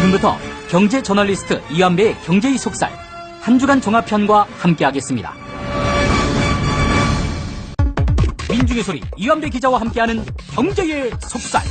지금부터 경제 저널리스트 이완배의 경제의 속살 한 주간 종합편과 함께하겠습니다. 민중의 소리 이완배 기자와 함께하는 경제의 속살.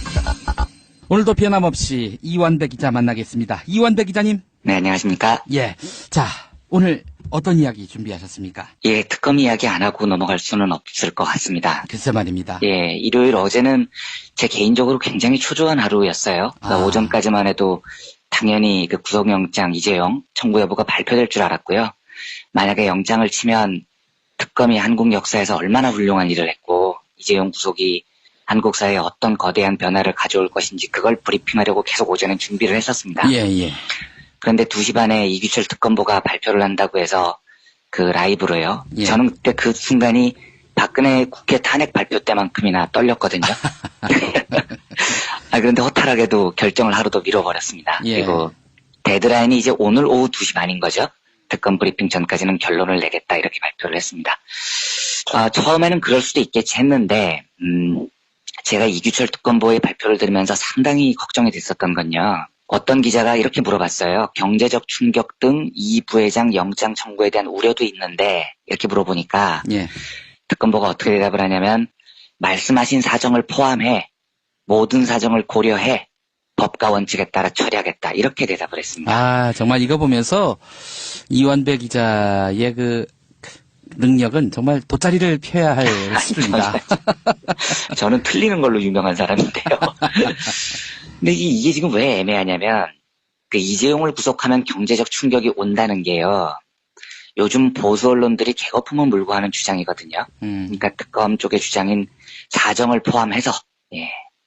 오늘도 변함없이 이완배 기자 만나겠습니다. 이완배 기자님. 네, 안녕하십니까? 예. 자, 오늘 어떤 이야기 준비하셨습니까? 예, 특검 이야기 안 하고 넘어갈 수는 없을 것 같습니다. 글쎄 말입니다. 예, 일요일 어제는 제 개인적으로 굉장히 초조한 하루였어요. 그러니까 오전까지만 해도 당연히 그 구속영장 이재용 청구 여부가 발표될 줄 알았고요. 만약에 영장을 치면 특검이 한국 역사에서 얼마나 훌륭한 일을 했고 이재용 구속이 한국 사회에 어떤 거대한 변화를 가져올 것인지 그걸 브리핑하려고 계속 오전에 준비를 했었습니다. 예, 예. 그런데 2시 반에 이규철 특검보가 발표를 한다고 해서 그 라이브로요. 예. 저는 그때 그 순간이 박근혜 국회 탄핵 발표 때만큼이나 떨렸거든요. 그런데 허탈하게도 결정을 하루 더 미뤄버렸습니다. 예. 그리고 데드라인이 이제 오늘 오후 2시 반인 거죠. 특검 브리핑 전까지는 결론을 내겠다 이렇게 발표를 했습니다. 처음에는 그럴 수도 있겠지 했는데 제가 이규철 특검보의 발표를 들으면서 상당히 걱정이 됐었던 건요. 어떤 기자가 이렇게 물어봤어요. 경제적 충격 등 이 부회장 영장 청구에 대한 우려도 있는데 이렇게 물어보니까 예. 특검보가 어떻게 대답을 하냐면 말씀하신 사정을 포함해 모든 사정을 고려해 법과 원칙에 따라 처리하겠다 이렇게 대답을 했습니다. 정말 이거 보면서 이완배 기자의 그 능력은 정말 돗자리를 펴야 할 수준이다. 저는 틀리는 걸로 유명한 사람인데요. 근데 이게 지금 왜 애매하냐면 그 이재용을 구속하면 경제적 충격이 온다는 게요. 요즘 보수 언론들이 개거품을 물고 하는 주장이거든요. 그러니까 특검 쪽의 주장인 사정을 포함해서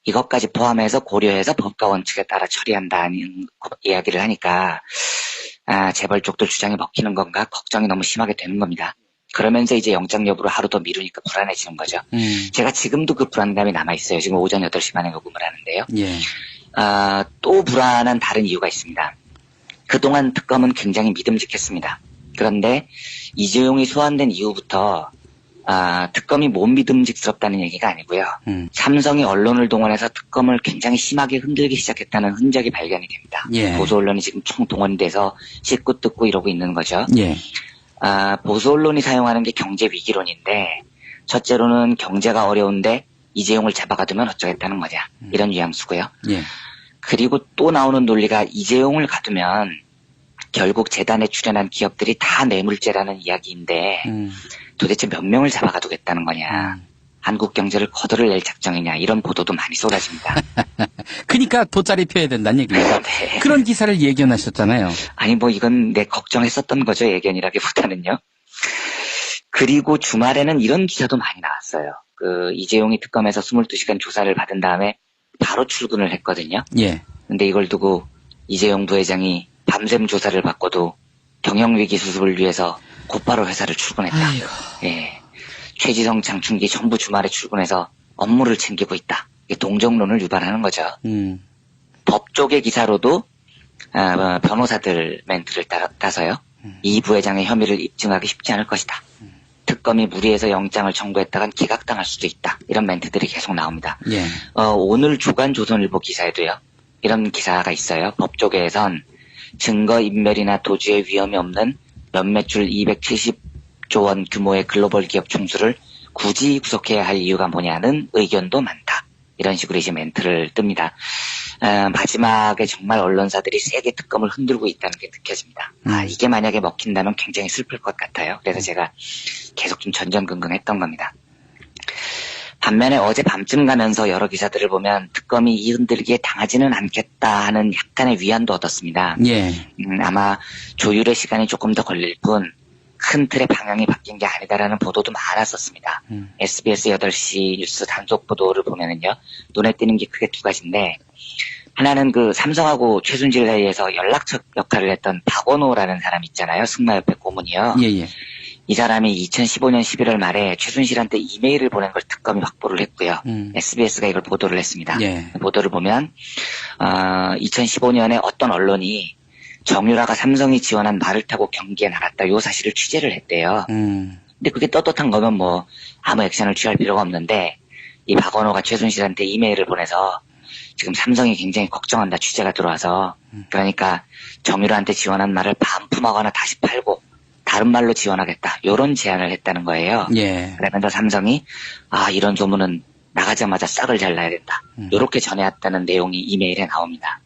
이것까지 포함해서 고려해서 법과 원칙에 따라 처리한다는 이야기를 하니까 재벌 쪽도 주장이 먹히는 건가 걱정이 너무 심하게 되는 겁니다. 그러면서 이제 영장 여부를 하루 더 미루니까 불안해지는 거죠. 제가 지금도 그 불안감이 남아있어요. 지금 오전 8시 반에 녹음을 하는데요. 예. 또 불안한 다른 이유가 있습니다. 그동안 특검은 굉장히 믿음직했습니다. 그런데 이재용이 소환된 이후부터 특검이 못 믿음직스럽다는 얘기가 아니고요. 삼성이 언론을 동원해서 특검을 굉장히 심하게 흔들기 시작했다는 흔적이 발견이 됩니다. 예. 보수 언론이 지금 총 동원돼서 씻고 뜯고 이러고 있는 거죠. 예. 보수 언론이 사용하는 게 경제 위기론인데 첫째로는 경제가 어려운데 이재용을 잡아가두면 어쩌겠다는 거냐 이런 뉘앙스고요. 예. 그리고 또 나오는 논리가 이재용을 가두면 결국 재단에 출연한 기업들이 다 뇌물죄라는 이야기인데 도대체 몇 명을 잡아가두겠다는 거냐. 한국 경제를 거들을 작정이냐 이런 보도도 많이 쏟아집니다. 그러니까 돗자리 펴야 된다는 얘기입니다. 네. 그런 기사를 예견하셨잖아요. 아니 뭐 이건 내 걱정했었던 거죠. 예견이라기보다는요. 그리고 주말에는 이런 기사도 많이 나왔어요. 그 이재용이 특검에서 22시간 조사를 받은 다음에 바로 출근을 했거든요. 예. 근데 이걸 두고 이재용 부회장이 밤샘 조사를 받고도 경영위기 수습을 위해서 곧바로 회사를 출근했다. 아이고. 예. 최지성, 장충기 전부 주말에 출근해서 업무를 챙기고 있다. 이게 동정론을 유발하는 거죠. 법 쪽의 기사로도 변호사들 멘트를 따서요. 이 부회장의 혐의를 입증하기 쉽지 않을 것이다. 특검이 무리해서 영장을 청구했다간 기각당할 수도 있다. 이런 멘트들이 계속 나옵니다. 예. 오늘 주간 조선일보 기사에도요. 이런 기사가 있어요. 법조계에선 증거인멸이나 도주의 위험이 없는 연매출 270조 원 규모의 글로벌 기업 총수를 굳이 구속해야 할 이유가 뭐냐는 의견도 많다. 이런 식으로 이제 멘트를 뜹니다. 마지막에 정말 언론사들이 세게 특검을 흔들고 있다는 게 느껴집니다. 이게 만약에 먹힌다면 굉장히 슬플 것 같아요. 그래서 제가 계속 좀 전전긍긍했던 겁니다. 반면에 어제 밤쯤 가면서 여러 기사들을 보면 특검이 이 흔들기에 당하지는 않겠다 하는 약간의 위안도 얻었습니다. 예. 아마 조율의 시간이 조금 더 걸릴 뿐 큰 틀의 방향이 바뀐 게 아니다라는 보도도 많았었습니다. SBS 8시 뉴스 단속 보도를 보면은요, 눈에 띄는 게 크게 두 가지인데, 하나는 그 삼성하고 최순실 사이에서 연락처 역할을 했던 박원호라는 사람 있잖아요. 승마협회 고문이요. 예. 이 사람이 2015년 11월 말에 최순실한테 이메일을 보낸 걸 특검이 확보를 했고요. SBS가 이걸 보도를 했습니다. 예. 보도를 보면 2015년에 어떤 언론이 정유라가 삼성이 지원한 말을 타고 경기에 나갔다 요 사실을 취재를 했대요. 근데 그게 떳떳한 거면 뭐 아무 액션을 취할 필요가 없는데 이 박원호가 최순실한테 이메일을 보내서 지금 삼성이 굉장히 걱정한다 취재가 들어와서 그러니까 정유라한테 지원한 말을 반품하거나 다시 팔고 다른 말로 지원하겠다. 이런 제안을 했다는 거예요. 예. 그러면서 삼성이 이런 소문은 나가자마자 싹을 잘라야 된다. 이렇게 전해왔다는 내용이 이메일에 나옵니다.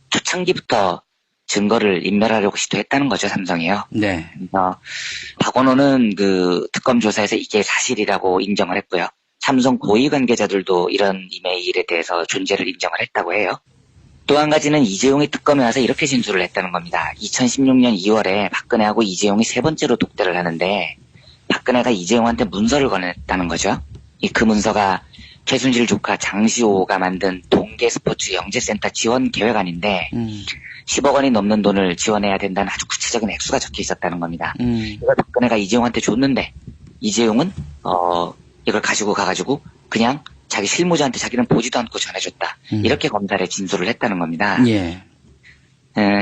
초창기부터 증거를 인멸하려고 시도했다는 거죠, 삼성이요. 네. 그래서 박원호는 그 특검 조사에서 이게 사실이라고 인정을 했고요. 삼성 고위 관계자들도 이런 이메일에 대해서 존재를 인정을 했다고 해요. 또 한 가지는 이재용이 특검에 와서 이렇게 진술을 했다는 겁니다. 2016년 2월에 박근혜하고 이재용이 세 번째로 독대를 하는데 박근혜가 이재용한테 문서를 건넸다는 거죠. 그 문서가 최순실 조카 장시호가 만든 동계 스포츠 영재센터 지원 계획안인데 10억 원이 넘는 돈을 지원해야 된다는 아주 구체적인 액수가 적혀 있었다는 겁니다. 이걸 박근혜가 이재용한테 줬는데 이재용은 이걸 가지고 가가지고 그냥 자기 실무자한테 자기는 보지도 않고 전해줬다. 이렇게 검찰에 진술을 했다는 겁니다. 예.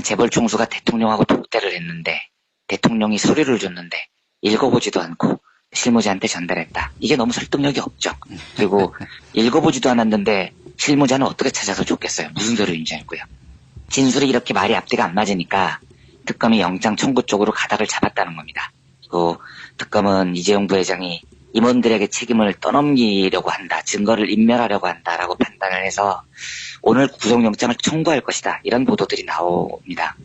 재벌 총수가 대통령하고 독대를 했는데 대통령이 서류를 줬는데 읽어보지도 않고 실무자한테 전달했다. 이게 너무 설득력이 없죠. 그리고 읽어보지도 않았는데 실무자는 어떻게 찾아서 줬겠어요. 무슨 소리인지 알고요. 진술이 이렇게 말이 앞뒤가 안 맞으니까 특검이 영장 청구 쪽으로 가닥을 잡았다는 겁니다. 그 특검은 이재용 부회장이 임원들에게 책임을 떠넘기려고 한다. 증거를 인멸하려고 한다라고 판단을 해서 오늘 구속영장을 청구할 것이다. 이런 보도들이 나옵니다.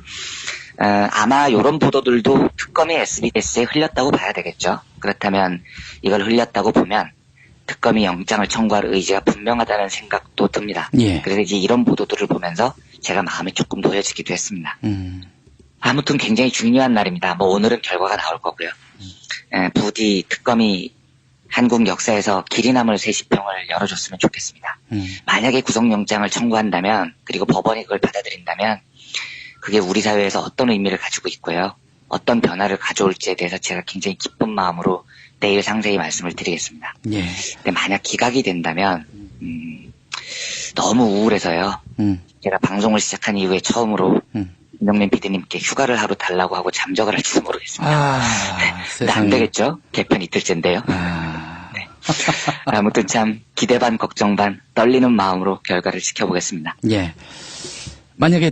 아마 이런 보도들도 특검이 SBS에 흘렸다고 봐야 되겠죠. 그렇다면 이걸 흘렸다고 보면 특검이 영장을 청구할 의지가 분명하다는 생각도 듭니다. 예. 그래서 이제 이런 보도들을 보면서 제가 마음이 조금 놓여지기도 했습니다. 아무튼 굉장히 중요한 날입니다. 뭐 오늘은 결과가 나올 거고요. 부디 특검이 한국 역사에서 길이 남을 새 시평을 열어줬으면 좋겠습니다. 만약에 구속영장을 청구한다면 그리고 법원이 그걸 받아들인다면 그게 우리 사회에서 어떤 의미를 가지고 있고요. 어떤 변화를 가져올지에 대해서 제가 굉장히 기쁜 마음으로 내일 상세히 말씀을 드리겠습니다. 예. 근데 만약 기각이 된다면 너무 우울해서요. 제가 방송을 시작한 이후에 처음으로 김영민 PD님께 휴가를 하루 달라고 하고 잠적을 할지도 모르겠습니다. 안 세상에. 되겠죠? 개편 이틀째인데요. 네. 아무튼 참 기대 반 걱정 반 떨리는 마음으로 결과를 지켜보겠습니다. 예. 만약에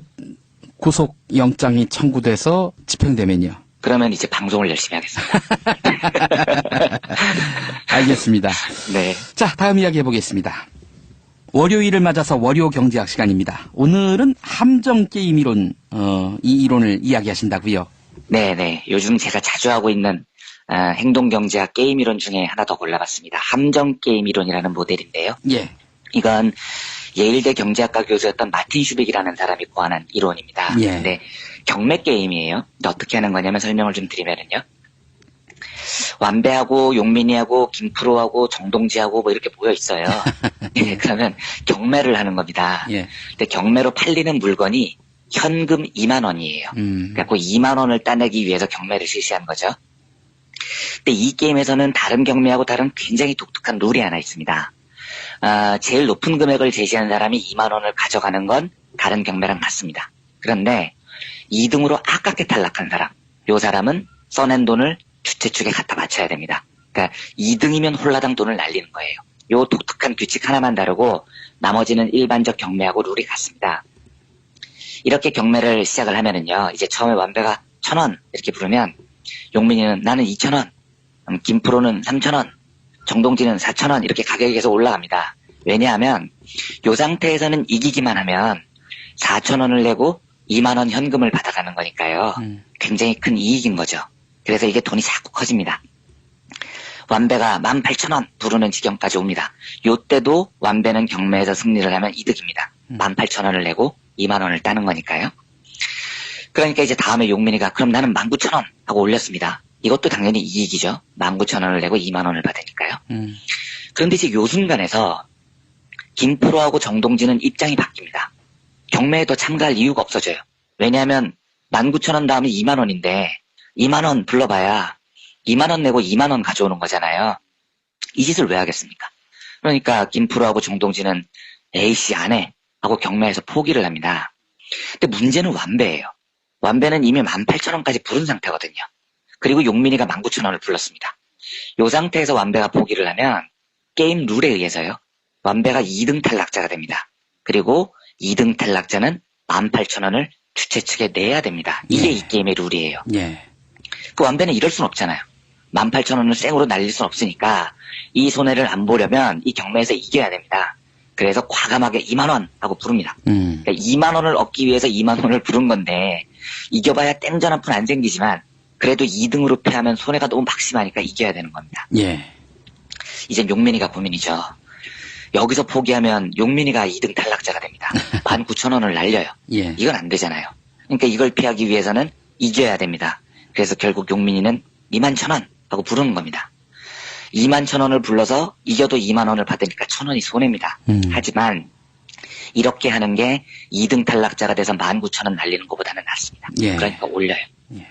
구속 영장이 청구돼서 집행되면요. 그러면 이제 방송을 열심히 하겠습니다. 알겠습니다. 네. 자, 다음 이야기 해보겠습니다. 월요일을 맞아서 월요 경제학 시간입니다. 오늘은 함정 게임 이론, 이 이론을 이야기하신다고요? 네네. 요즘 제가 자주 하고 있는 행동경제학 게임 이론 중에 하나 더 골라봤습니다. 함정 게임 이론이라는 모델인데요. 예. 이건 예일대 경제학과 교수였던 마틴 슈빅이라는 사람이 고안한 이론입니다. 예. 근데 경매 게임이에요. 근데 어떻게 하는 거냐면 설명을 좀 드리면은요. 완배하고 용민이하고 김프로하고 정동지하고 뭐 이렇게 모여 있어요. 예, 그러면 경매를 하는 겁니다. 예. 근데 경매로 팔리는 물건이 현금 2만 원이에요. 그래갖고 2만 원을 따내기 위해서 경매를 실시한 거죠. 근데 이 게임에서는 다른 경매하고 다른 굉장히 독특한 룰이 하나 있습니다. 제일 높은 금액을 제시한 사람이 2만 원을 가져가는 건 다른 경매랑 같습니다. 그런데 2등으로 아깝게 탈락한 사람, 요 사람은 써낸 돈을 주최 측에 갖다 바쳐야 됩니다. 그러니까 2등이면 홀라당 돈을 날리는 거예요. 요 독특한 규칙 하나만 다르고 나머지는 일반적 경매하고 룰이 같습니다. 이렇게 경매를 시작을 하면은요, 이제 처음에 완배가 1,000원 이렇게 부르면 용민이는 나는 2,000원, 김프로는 3,000원, 정동진은 4,000원 이렇게 가격이 계속 올라갑니다. 왜냐하면 요 상태에서는 이기기만 하면 4,000원을 내고 2만 원 현금을 받아가는 거니까요. 굉장히 큰 이익인 거죠. 그래서 이게 돈이 자꾸 커집니다. 완배가 18,000원 부르는 지경까지 옵니다. 요때도 완배는 경매에서 승리를 하면 이득입니다. 18,000원을 내고 2만 원을 따는 거니까요. 그러니까 이제 다음에 용민이가 그럼 나는 19,000원 하고 올렸습니다. 이것도 당연히 이익이죠. 19,000원을 내고 2만 원을 받으니까요. 그런데 이제 요 순간에서 김프로하고 정동진은 입장이 바뀝니다. 경매에 더 참가할 이유가 없어져요. 왜냐하면 19,000원 다음에 2만 원인데 2만 원 불러봐야 2만 원 내고 2만 원 가져오는 거잖아요. 이 짓을 왜 하겠습니까? 그러니까 김프로하고 정동진은 에이씨 안 해 하고 경매에서 포기를 합니다. 근데 문제는 완배예요. 완배는 이미 18,000원까지 부른 상태거든요. 그리고 용민이가 19,000원을 불렀습니다. 이 상태에서 완배가 포기를 하면 게임 룰에 의해서요. 완배가 2등 탈락자가 됩니다. 그리고 2등 탈락자는 18,000원을 주최 측에 내야 됩니다. 이게 이 게임의 룰이에요. 예. 그 완배는 이럴 순 없잖아요. 18,000원을 생으로 날릴 순 없으니까 이 손해를 안 보려면 이 경매에서 이겨야 됩니다. 그래서 과감하게 2만원 하고 부릅니다. 그러니까 2만원을 얻기 위해서 2만원을 부른 건데 이겨봐야 땡전 한 푼 안 생기지만 그래도 2등으로 패하면 손해가 너무 막심하니까 이겨야 되는 겁니다. 예. 이제 용민이가 고민이죠. 여기서 포기하면 용민이가 2등 탈락자가 됩니다. 19,000원을 날려요. 예. 이건 안 되잖아요. 그러니까 이걸 피하기 위해서는 이겨야 됩니다. 그래서 결국 용민이는 21,000원 하고 부르는 겁니다. 21,000원을 불러서 이겨도 2만원을 받으니까 1,000원이 손해입니다. 하지만 이렇게 하는 게 2등 탈락자가 돼서 19,000원 날리는 것보다는 낫습니다. 예. 그러니까 올려요. 예.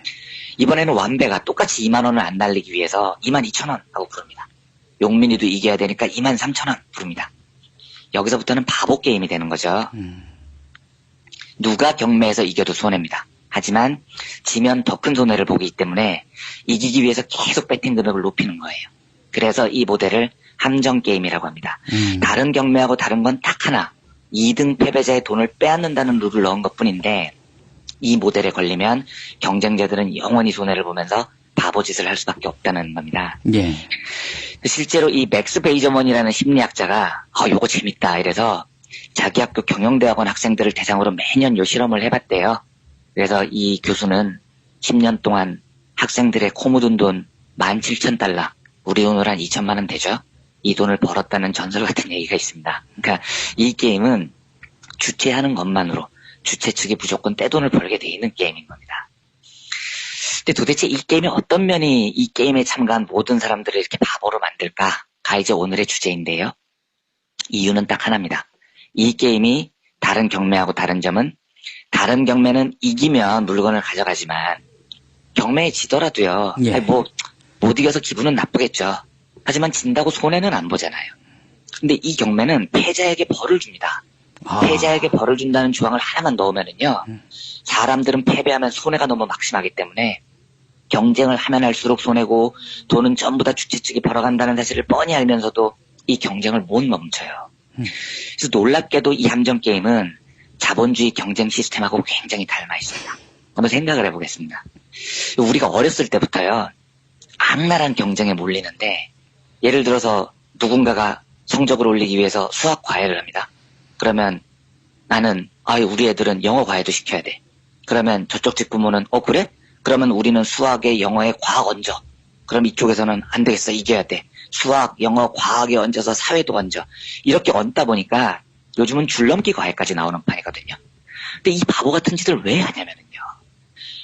이번에는 완배가 똑같이 22,000원을 안 날리기 위해서 22,000원 하고 부릅니다. 용민이도 이겨야 되니까 23,000원 부릅니다. 여기서부터는 바보 게임이 되는 거죠. 누가 경매에서 이겨도 손해입니다. 하지만 지면 더 큰 손해를 보기 때문에 이기기 위해서 계속 배팅 금액을 높이는 거예요. 그래서 이 모델을 함정 게임이라고 합니다. 다른 경매하고 다른 건 딱 하나. 2등 패배자의 돈을 빼앗는다는 룰을 넣은 것뿐인데 이 모델에 걸리면 경쟁자들은 영원히 손해를 보면서 바보짓을 할 수밖에 없다는 겁니다. 예. 실제로 이 맥스 베이저먼이라는 심리학자가 요거 재밌다 이래서 자기 학교 경영대학원 학생들을 대상으로 매년 요 실험을 해봤대요. 그래서 이 교수는 10년 동안 학생들의 코 묻은 돈 17,000달러, 우리 돈으로 한 2천만 원 되죠? 이 돈을 벌었다는 전설 같은 얘기가 있습니다. 그러니까 이 게임은 주최하는 것만으로 주최 측이 무조건 떼돈을 벌게 돼 있는 게임인 겁니다. 근데 도대체 이 게임의 어떤 면이 이 게임에 참가한 모든 사람들을 이렇게 바보로 만들까가 이제 오늘의 주제인데요. 이유는 딱 하나입니다. 이 게임이 다른 경매하고 다른 점은 다른 경매는 이기면 물건을 가져가지만 경매에 지더라도요. 예. 못 이겨서 기분은 나쁘겠죠. 하지만 진다고 손해는 안 보잖아요. 근데 이 경매는 패자에게 벌을 줍니다. 패자에게 벌을 준다는 조항을 하나만 넣으면은요. 사람들은 패배하면 손해가 너무 막심하기 때문에 경쟁을 하면 할수록 손해고 돈은 전부 다 주최 측이 벌어간다는 사실을 뻔히 알면서도 이 경쟁을 못 멈춰요. 그래서 놀랍게도 이 함정 게임은 자본주의 경쟁 시스템하고 굉장히 닮아 있습니다. 한번 생각을 해보겠습니다. 우리가 어렸을 때부터요. 악랄한 경쟁에 몰리는데 예를 들어서 누군가가 성적을 올리기 위해서 수학 과외를 합니다. 그러면 나는 우리 애들은 영어 과외도 시켜야 돼. 그러면 저쪽 집 부모는 그래? 그러면 우리는 수학에 영어에 과학 얹어. 그럼 이쪽에서는 안 되겠어. 이겨야 돼. 수학, 영어, 과학에 얹어서 사회도 얹어. 이렇게 얹다 보니까 요즘은 줄넘기 과외까지 나오는 판이거든요. 근데 이 바보 같은 짓을 왜 하냐면요.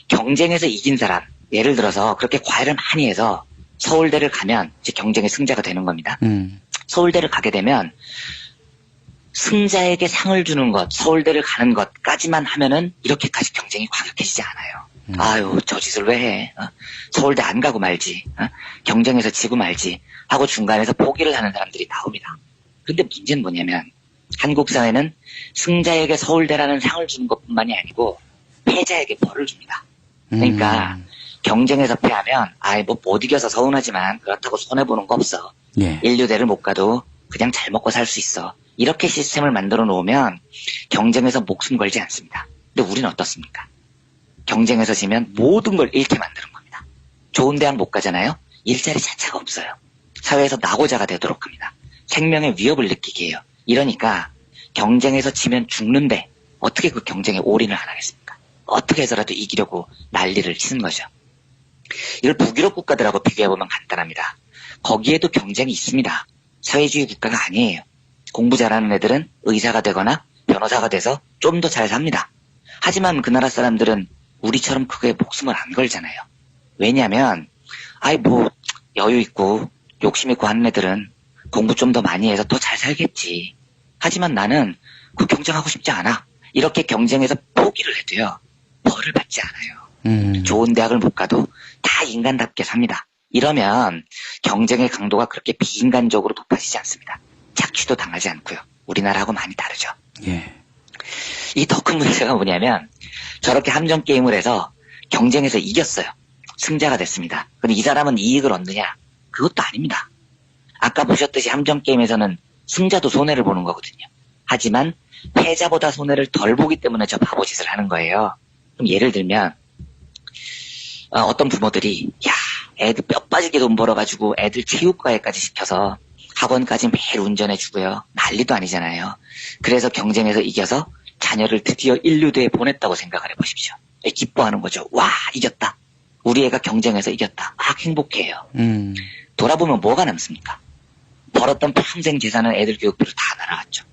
경쟁에서 이긴 사람, 예를 들어서 그렇게 과외를 많이 해서 서울대를 가면 이제 경쟁의 승자가 되는 겁니다. 서울대를 가게 되면 승자에게 상을 주는 것, 서울대를 가는 것까지만 하면은 이렇게까지 경쟁이 과격해지지 않아요. 저 짓을 왜 해? 서울대 안 가고 말지. 경쟁에서 지고 말지. 하고 중간에서 포기를 하는 사람들이 나옵니다. 그런데 문제는 뭐냐면 한국 사회는 승자에게 서울대라는 상을 주는 것뿐만이 아니고 패자에게 벌을 줍니다. 그러니까 경쟁에서 패하면 못 이겨서 서운하지만 그렇다고 손해보는 거 없어. 예. 인류대를 못 가도 그냥 잘 먹고 살 수 있어. 이렇게 시스템을 만들어 놓으면 경쟁에서 목숨 걸지 않습니다. 근데 우리는 어떻습니까? 경쟁에서 지면 모든 걸 잃게 만드는 겁니다. 좋은 대학 못 가잖아요. 일자리 자체가 없어요. 사회에서 낙오자가 되도록 합니다. 생명의 위협을 느끼게 해요. 이러니까 경쟁에서 지면 죽는데 어떻게 그 경쟁에 올인을 안 하겠습니까? 어떻게 해서라도 이기려고 난리를 치는 거죠. 이걸 북유럽 국가들하고 비교해보면 간단합니다. 거기에도 경쟁이 있습니다. 사회주의 국가가 아니에요. 공부 잘하는 애들은 의사가 되거나 변호사가 돼서 좀 더 잘 삽니다. 하지만 그 나라 사람들은 우리처럼 그거에 목숨을 안 걸잖아요. 왜냐하면 여유 있고 욕심 있고 하는 애들은 공부 좀 더 많이 해서 더 잘 살겠지. 하지만 나는 그 경쟁하고 싶지 않아. 이렇게 경쟁해서 포기를 해도요. 벌을 받지 않아요. 좋은 대학을 못 가도 다 인간답게 삽니다. 이러면 경쟁의 강도가 그렇게 비인간적으로 높아지지 않습니다. 착취도 당하지 않고요. 우리나라하고 많이 다르죠. 예. 이 더 큰 문제가 뭐냐면 저렇게 함정 게임을 해서 경쟁에서 이겼어요. 승자가 됐습니다. 근데 이 사람은 이익을 얻느냐? 그것도 아닙니다. 아까 보셨듯이 함정 게임에서는 승자도 손해를 보는 거거든요. 하지만 패자보다 손해를 덜 보기 때문에 저 바보짓을 하는 거예요. 그럼 예를 들면 어떤 부모들이 야 애들 뼈 빠지게 돈 벌어가지고 애들 체육과외까지 시켜서 학원까지 매일 운전해주고요. 난리도 아니잖아요. 그래서 경쟁에서 이겨서 자녀를 드디어 인류대에 보냈다고 생각을 해보십시오. 기뻐하는 거죠. 와 이겼다. 우리 애가 경쟁에서 이겼다. 막 행복해요. 돌아보면 뭐가 남습니까? 벌었던 평생 재산은 애들 교육비로 다 날아갔죠.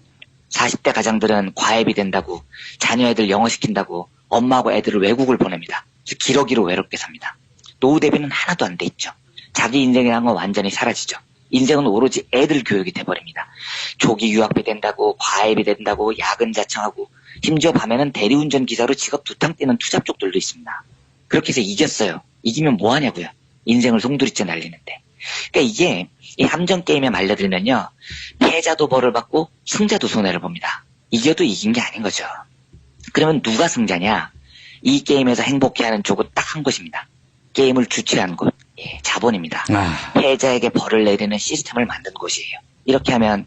40대 가장들은 과외비 된다고 자녀 애들 영어 시킨다고 엄마하고 애들을 외국을 보냅니다. 기러기로 외롭게 삽니다. 노후 대비는 하나도 안 돼 있죠. 자기 인생이라는 건 완전히 사라지죠. 인생은 오로지 애들 교육이 돼버립니다. 조기 유학비 된다고 과외비 된다고 야근 자청하고 심지어 밤에는 대리운전 기사로 직업 두탕 뛰는 투잡족들도 있습니다. 그렇게 해서 이겼어요. 이기면 뭐 하냐고요. 인생을 송두리째 날리는데. 그러니까 이게 이 함정 게임에 말려들면요. 패자도 벌을 받고 승자도 손해를 봅니다. 이겨도 이긴 게 아닌 거죠. 그러면 누가 승자냐? 이 게임에서 행복해하는 쪽은 딱 한 곳입니다. 게임을 주최한 곳. 예, 자본입니다. 패자에게 벌을 내리는 시스템을 만든 곳이에요. 이렇게 하면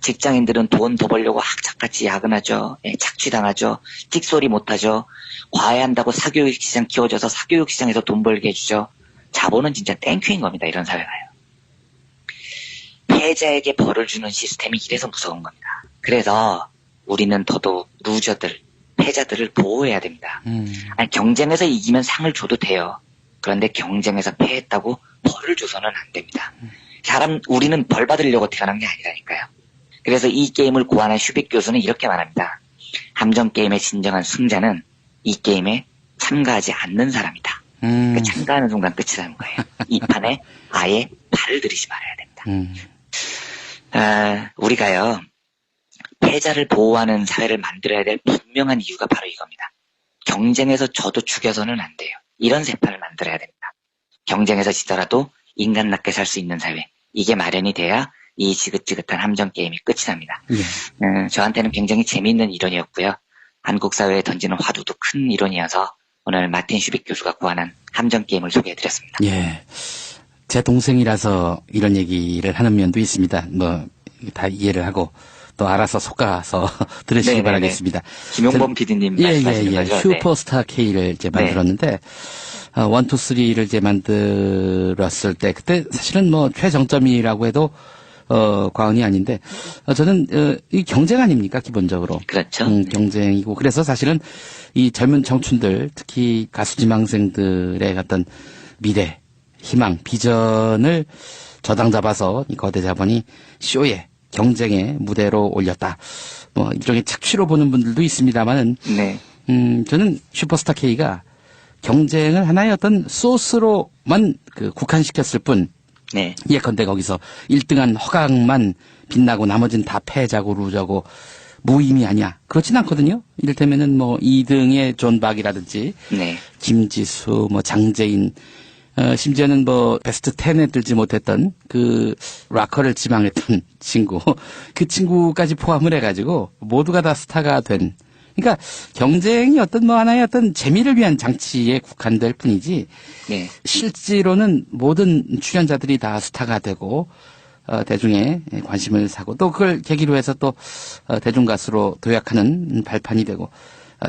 직장인들은 돈 더 벌려고 학착같이 야근하죠. 예, 착취당하죠. 찍소리 못하죠. 과외한다고 사교육시장 키워줘서 사교육시장에서 돈 벌게 해주죠. 자본은 진짜 땡큐인 겁니다. 이런 사회가요. 패자에게 벌을 주는 시스템이 이래서 무서운 겁니다. 그래서 우리는 더더욱 루저들, 패자들을 보호해야 됩니다. 아니, 경쟁에서 이기면 상을 줘도 돼요. 그런데 경쟁에서 패했다고 벌을 줘서는 안 됩니다. 우리는 벌 받으려고 태어난 게 아니라니까요. 그래서 이 게임을 고안한 슈빅 교수는 이렇게 말합니다. 함정 게임의 진정한 승자는 이 게임에 참가하지 않는 사람이다. 그러니까 참가하는 순간 끝이라는 거예요. 이 판에 아예 발을 들이지 말아야 됩니다. 우리가요, 패자를 보호하는 사회를 만들어야 될 분명한 이유가 바로 이겁니다. 경쟁에서 져도 죽여서는 안 돼요. 이런 세판을 만들어야 됩니다. 경쟁에서 지더라도 인간답게 살 수 있는 사회. 이게 마련이 돼야 이 지긋지긋한 함정 게임이 끝이 납니다. 예. 저한테는 굉장히 재미있는 이론이었고요. 한국 사회에 던지는 화두도 큰 이론이어서 오늘 마틴 슈빅 교수가 고안한 함정 게임을 소개해드렸습니다. 예. 제 동생이라서 이런 얘기를 하는 면도 있습니다. 뭐 다 이해를 하고 또 알아서 속아서 들으시기 네네네. 바라겠습니다. 김용범 PD님 말씀하시는 거죠? 슈퍼스타 K를 이제 만들었는데 1, 2, 3를 이제 만들었을 때 그때 사실은 뭐 최정점이라고 해도 과언이 아닌데 저는 이 경쟁 아닙니까 기본적으로. 그렇죠. 경쟁이고 그래서 사실은 이 젊은 청춘들 특히 가수 지망생들의 어떤 미래, 희망, 비전을 저당 잡아서 이 거대 자본이 쇼에 경쟁의 무대로 올렸다. 뭐 일종의 착취로 보는 분들도 있습니다만은 네. 저는 슈퍼스타 K가 경쟁을 하나의 어떤 소스로만 국한시켰을 뿐 네. 예컨대 거기서 1등한 허강만 빛나고 나머지는 다 패자고 루저고 무의미 아니야. 그렇진 않거든요. 이를테면은 뭐 2등의 존 박이라든지 네. 김지수, 뭐 장재인, 심지어는 뭐 베스트 10에 들지 못했던 그 락커를 지망했던 친구, 그 친구까지 포함을 해가지고 모두가 다 스타가 된. 그러니까 경쟁이 어떤 뭐 하나의 어떤 재미를 위한 장치에 국한될 뿐이지. 네. 실제로는 모든 출연자들이 다 스타가 되고 대중의 관심을 사고 또 그걸 계기로 해서 또 대중 가수로 도약하는 발판이 되고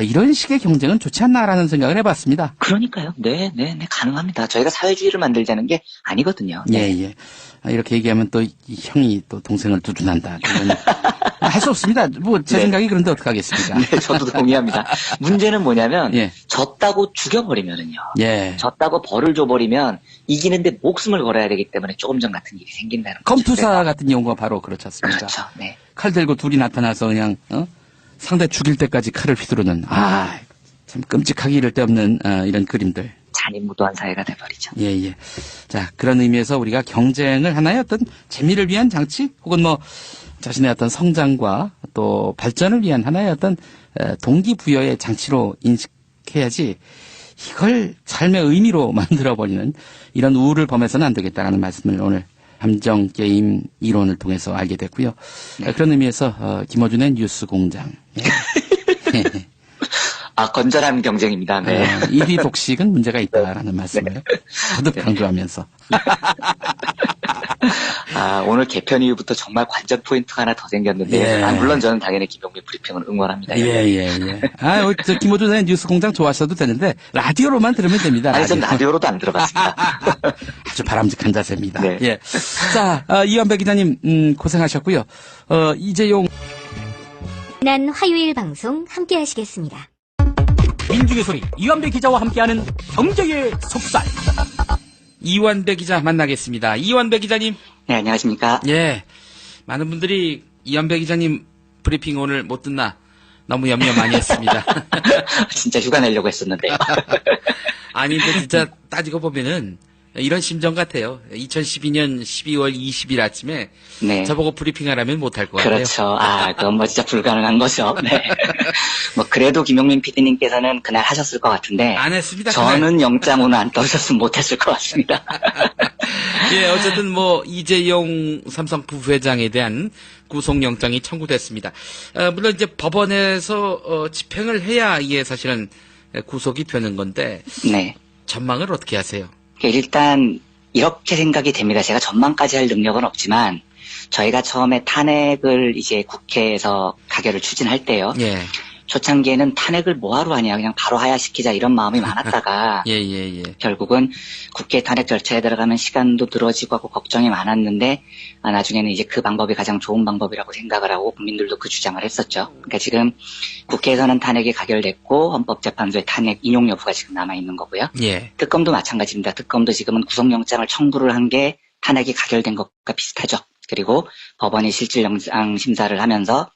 이런 식의 경쟁은 좋지 않나라는 생각을 해봤습니다. 그러니까요. 네, 가능합니다. 저희가 사회주의를 만들자는 게 아니거든요. 네. 예. 이렇게 얘기하면 또 이 형이 또 동생을 두둔한다. 할 수 없습니다. 뭐 제 네. 생각이 그런데 어떡하겠습니까? 네, 저도 동의합니다. 문제는 뭐냐면 예. 졌다고 죽여버리면은요. 예. 졌다고 벌을 줘버리면 이기는데 목숨을 걸어야 되기 때문에 조금 전 같은 일이 생긴다는 거죠. 검투사 그래서- 같은 경우가 바로 그렇지 않습니까? 그렇죠. 네. 칼 들고 둘이 나타나서 그냥 상대 죽일 때까지 칼을 휘두르는 참 끔찍하기 이를 데 없는 이런 그림들. 잔인무도한 사회가 돼버리죠. 예. 자, 그런 의미에서 우리가 경쟁을 하나의 어떤 재미를 위한 장치 혹은 뭐 자신의 어떤 성장과 또 발전을 위한 하나의 어떤 동기부여의 장치로 인식해야지 이걸 삶의 의미로 만들어버리는 이런 우울을 범해서는 안 되겠다라는 말씀을 오늘 함정 게임 이론을 통해서 알게 됐고요. 그런 의미에서 김어준의 뉴스 공장. 예. 건전한 경쟁입니다. 네. 1위 독식은 문제가 있다라는 말씀을 거듭 강조하면서. 오늘 개편 이후부터 정말 관전 포인트가 하나 더 생겼는데, 예. 물론 저는 당연히 김용민 브리핑을 응원합니다. 예. 저 김호준 선생 뉴스 공장 좋아하셔도 되는데, 라디오로만 들으면 됩니다. 아니, 전 라디오로도 안 들어봤습니다. 아주 바람직한 자세입니다. 네. 예. 자, 이완배 기자님, 고생하셨고요. 이재용. 지난 화요일 방송 함께 하시겠습니다. 민중의 소리 이완배 기자와 함께하는 경제의 속살. 이완배 기자 만나겠습니다. 이완배 기자님. 네, 안녕하십니까. 예. 많은 분들이 이완배 기자님 브리핑 오늘 못 듣나 너무 염려 많이 했습니다. 진짜 휴가 내려고 했었는데요. 아니, 근데 진짜 따지고 보면은 이런 심정 같아요. 2012년 12월 20일 아침에 네. 저보고 브리핑하라면 못할 것 같아요. 그렇죠. 그건 뭐 진짜 불가능한 거죠. 네. 뭐 그래도 김용민 PD님께서는 그날 하셨을 것 같은데. 안 했습니다. 저는 그날. 영장 오늘 안 떠오셨으면 못했을 것 같습니다. 예, 어쨌든 뭐 이재용 삼성 부회장에 대한 구속영장이 청구됐습니다. 물론 이제 법원에서 집행을 해야 이게 사실은 구속이 되는 건데 네. 전망을 어떻게 하세요? 일단 이렇게 생각이 됩니다. 제가 전망까지 할 능력은 없지만 저희가 처음에 탄핵을 이제 국회에서 가결을 추진할 때요. 예, 초창기에는 탄핵을 뭐하러 하냐 그냥 바로 하야시키자 이런 마음이 많았다가 예. 결국은 국회 탄핵 절차에 들어가면 시간도 늘어지고 하고 걱정이 많았는데 나중에는 이제 그 방법이 가장 좋은 방법이라고 생각을 하고 국민들도 그 주장을 했었죠. 그러니까 지금 국회에서는 탄핵이 가결됐고 헌법재판소의 탄핵 인용 여부가 지금 남아있는 거고요. 예. 특검도 마찬가지입니다. 특검도 지금은 구속영장을 청구를 한 게 탄핵이 가결된 것과 비슷하죠. 그리고 법원이 실질영장 심사를 하면서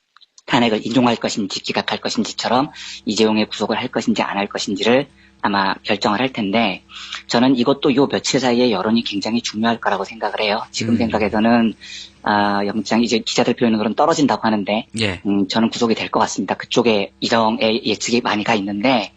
탄핵을 인용할 것인지 기각할 것인지처럼 이재용의 구속을 할 것인지 안 할 것인지를 아마 결정을 할 텐데 저는 이것도 요 며칠 사이에 여론이 굉장히 중요할 거라고 생각을 해요. 지금 생각에서는 영장 이제 기자들 표현으로는 떨어진다고 하는데 예. 저는 구속이 될 것 같습니다. 그쪽에 이정의 예측이 많이 가 있는데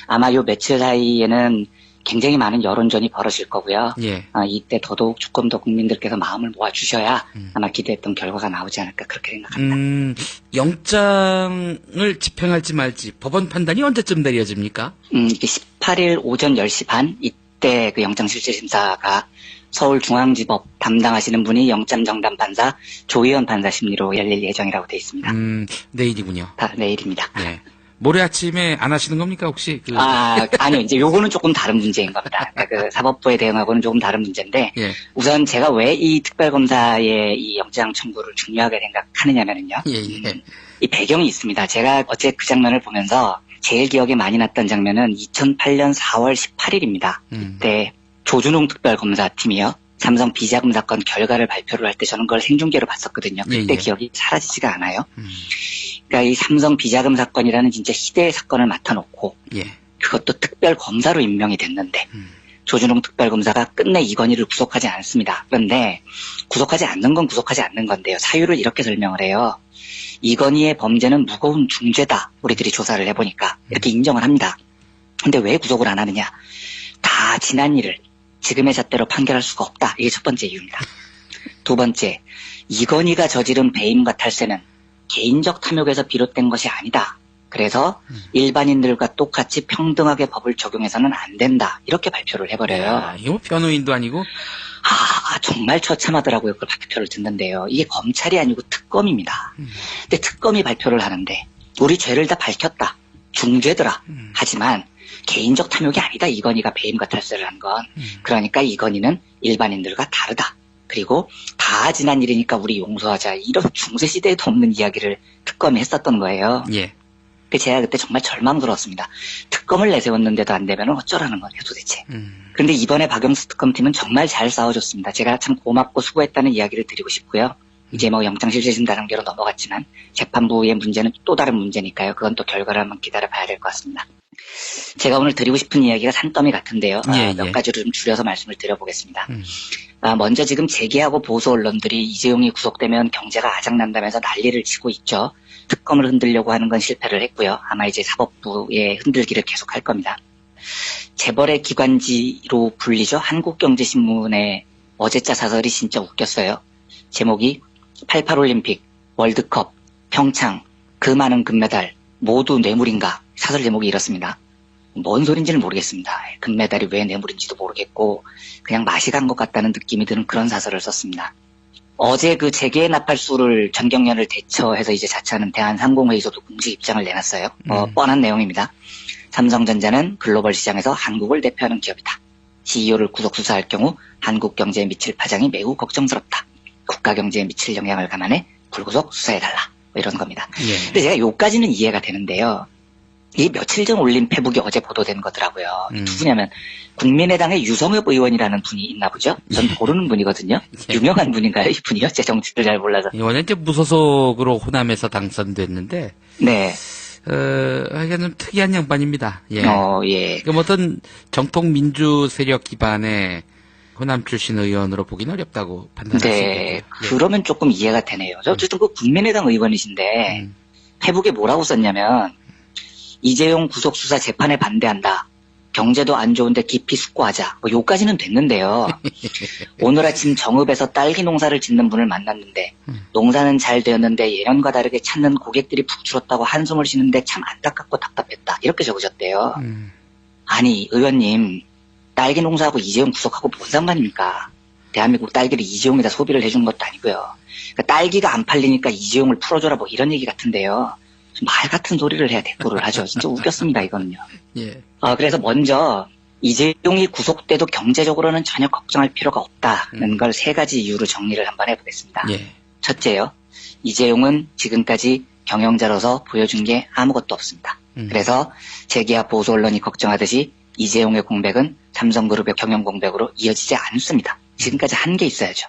아마 요 며칠 사이에는 굉장히 많은 여론전이 벌어질 거고요. 예. 이때 더더욱 조금 더 국민들께서 마음을 모아주셔야 아마 기대했던 결과가 나오지 않을까 그렇게 생각합니다. 영장을 집행할지 말지 법원 판단이 언제쯤 내려집니까? 이게 18일 오전 10시 반 이때 그 영장실질심사가 서울중앙지법 담당하시는 분이 영장정담 판사 조희연 판사 심리로 열릴 예정이라고 되어 있습니다. 내일이군요. 내일입니다. 예. 모레 아침에 안 하시는 겁니까 혹시? 아니요. 이제 요거는 조금 다른 문제인 겁니다. 그러니까 그 사법부의 대응하고는 조금 다른 문제인데 예. 우선 제가 왜 이 특별검사의 이 영장 청구를 중요하게 생각하느냐면은요. 예. 이 배경이 있습니다. 제가 어제 그 장면을 보면서 제일 기억에 많이 났던 장면은 2008년 4월 18일입니다. 그때 조준홍 특별검사팀이요. 삼성 비자금 사건 결과를 발표를 할 때 저는 그걸 생중계로 봤었거든요. 그때 예. 기억이 사라지지가 않아요. 그러니까 이 삼성 비자금 사건이라는 진짜 희대의 사건을 맡아놓고 예. 그것도 특별검사로 임명이 됐는데 조준홍 특별검사가 끝내 이건희를 구속하지 않습니다. 그런데 구속하지 않는 건 구속하지 않는 건데요. 사유를 이렇게 설명을 해요. 이건희의 범죄는 무거운 중죄다. 우리들이 조사를 해보니까 이렇게 인정을 합니다. 근데 왜 구속을 안 하느냐. 다 지난 일을 지금의 잣대로 판결할 수가 없다. 이게 첫 번째 이유입니다. 두 번째, 이건희가 저지른 배임과 탈세는 개인적 탐욕에서 비롯된 것이 아니다. 그래서 일반인들과 똑같이 평등하게 법을 적용해서는 안 된다. 이렇게 발표를 해버려요. 이거 변호인도 아니고. 정말 처참하더라고요. 그 발표를 듣는데요. 이게 검찰이 아니고 특검입니다. 근데 특검이 발표를 하는데 우리 죄를 다 밝혔다. 중죄더라. 하지만 개인적 탐욕이 아니다. 이건희가 배임과 탈세를 한 건. 그러니까 이건희는 일반인들과 다르다. 그리고 다 지난 일이니까 우리 용서하자. 이런 중세시대에도 없는 이야기를 특검이 했었던 거예요. 예. 제가 그때 정말 절망스러웠습니다. 특검을 내세웠는데도 안 되면 어쩌라는 거냐 도대체. 그런데 이번에 박영수 특검팀은 정말 잘 싸워줬습니다. 제가 참 고맙고 수고했다는 이야기를 드리고 싶고요. 이제 뭐 영장실질심사 단계로 넘어갔지만 재판부의 문제는 또 다른 문제니까요. 그건 또 결과를 한번 기다려봐야 될 것 같습니다. 제가 오늘 드리고 싶은 이야기가 산더미 같은데요. 몇 가지로 좀 줄여서 말씀을 드려보겠습니다. 먼저 지금 재계하고 보수 언론들이 이재용이 구속되면 경제가 아작난다면서 난리를 치고 있죠. 특검을 흔들려고 하는 건 실패를 했고요. 아마 이제 사법부의 흔들기를 계속할 겁니다. 재벌의 기관지로 불리죠. 한국경제신문의 어제자 사설이 진짜 웃겼어요. 제목이 88올림픽, 월드컵, 평창, 그 많은 금메달 모두 뇌물인가? 사설 제목이 이렇습니다. 뭔 소린지는 모르겠습니다. 금메달이 왜 뇌물인지도 모르겠고 그냥 맛이 간 것 같다는 느낌이 드는 그런 사설을 썼습니다. 어제 그 재계 나팔수를 전경련을 대처해서 이제 자처하는 대한상공회의소도 공식 입장을 내놨어요. 뻔한 내용입니다. 삼성전자는 글로벌 시장에서 한국을 대표하는 기업이다. CEO를 구속 수사할 경우 한국 경제에 미칠 파장이 매우 걱정스럽다. 국가 경제에 미칠 영향을 감안해 불구속 수사해달라. 뭐 이런 겁니다. 예. 근데 제가 요까지는 이해가 되는데요. 이 며칠 전 올린 페북이 어제 보도된 거더라고요. 누구냐면 국민의당의 유성엽 의원이라는 분이 있나 보죠. 전 모르는 분이거든요. 예. 유명한 분인가요? 이 분이요? 제 정치를 잘 몰라서. 이번에 이제 무소속으로 호남에서 당선됐는데, 네. 하여간 좀 특이한 양반입니다. 예. 예. 그 어떤 정통 민주 세력 기반의 호남 출신 의원으로 보기는 어렵다고 판단할 수 네. 있겠죠. 그러면 조금 이해가 되네요. 저 어쨌든 그 국민의당 의원이신데 페북에 뭐라고 썼냐면 이재용 구속 수사 재판에 반대한다. 경제도 안 좋은데 깊이 숙고하자. 뭐 요까지는 됐는데요. 오늘 아침 정읍에서 딸기 농사를 짓는 분을 만났는데 농사는 잘 되었는데 예년과 다르게 찾는 고객들이 푹 줄었다고 한숨을 쉬는데 참 안타깝고 답답했다. 이렇게 적으셨대요. 아니 의원님 딸기 농사하고 이재용 구속하고 뭔 상관입니까? 대한민국 딸기를 이재용에다 소비를 해주는 것도 아니고요. 그러니까 딸기가 안 팔리니까 이재용을 풀어줘라 뭐 이런 얘기 같은데요. 말 같은 소리를 해야 대꾸를 하죠. 진짜 웃겼습니다 이거는요. 예. 그래서 먼저 이재용이 구속돼도 경제적으로는 전혀 걱정할 필요가 없다는 걸 세 가지 이유로 정리를 한번 해보겠습니다. 예. 첫째요. 이재용은 지금까지 경영자로서 보여준 게 아무것도 없습니다. 그래서 재계와 보수 언론이 걱정하듯이 이재용의 공백은 삼성그룹의 경영 공백으로 이어지지 않습니다. 지금까지 한 게 있어야죠.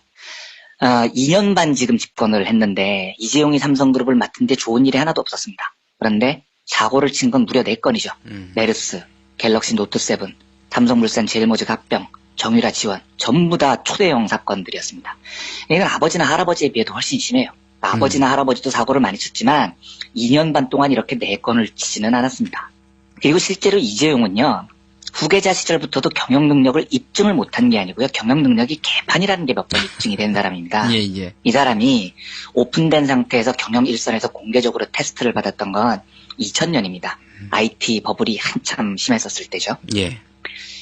2년 반 지금 집권을 했는데 이재용이 삼성그룹을 맡은 데 좋은 일이 하나도 없었습니다. 그런데 사고를 친 건 무려 4건이죠. 메르스, 갤럭시 노트7, 삼성물산 제일모직 합병, 정유라 지원 전부 다 초대형 사건들이었습니다. 이건 아버지나 할아버지에 비해도 훨씬 심해요. 아버지나 할아버지도 사고를 많이 쳤지만 2년 반 동안 이렇게 4건을 치지는 않았습니다. 그리고 실제로 이재용은요. 후계자 시절부터도 경영 능력을 입증을 못한 게 아니고요. 경영 능력이 개판이라는 게 몇 번 입증이 된 사람입니다. 예, 예. 이 사람이 오픈된 상태에서 경영 일선에서 공개적으로 테스트를 받았던 건 2000년입니다. IT 버블이 한참 심했었을 때죠. 예.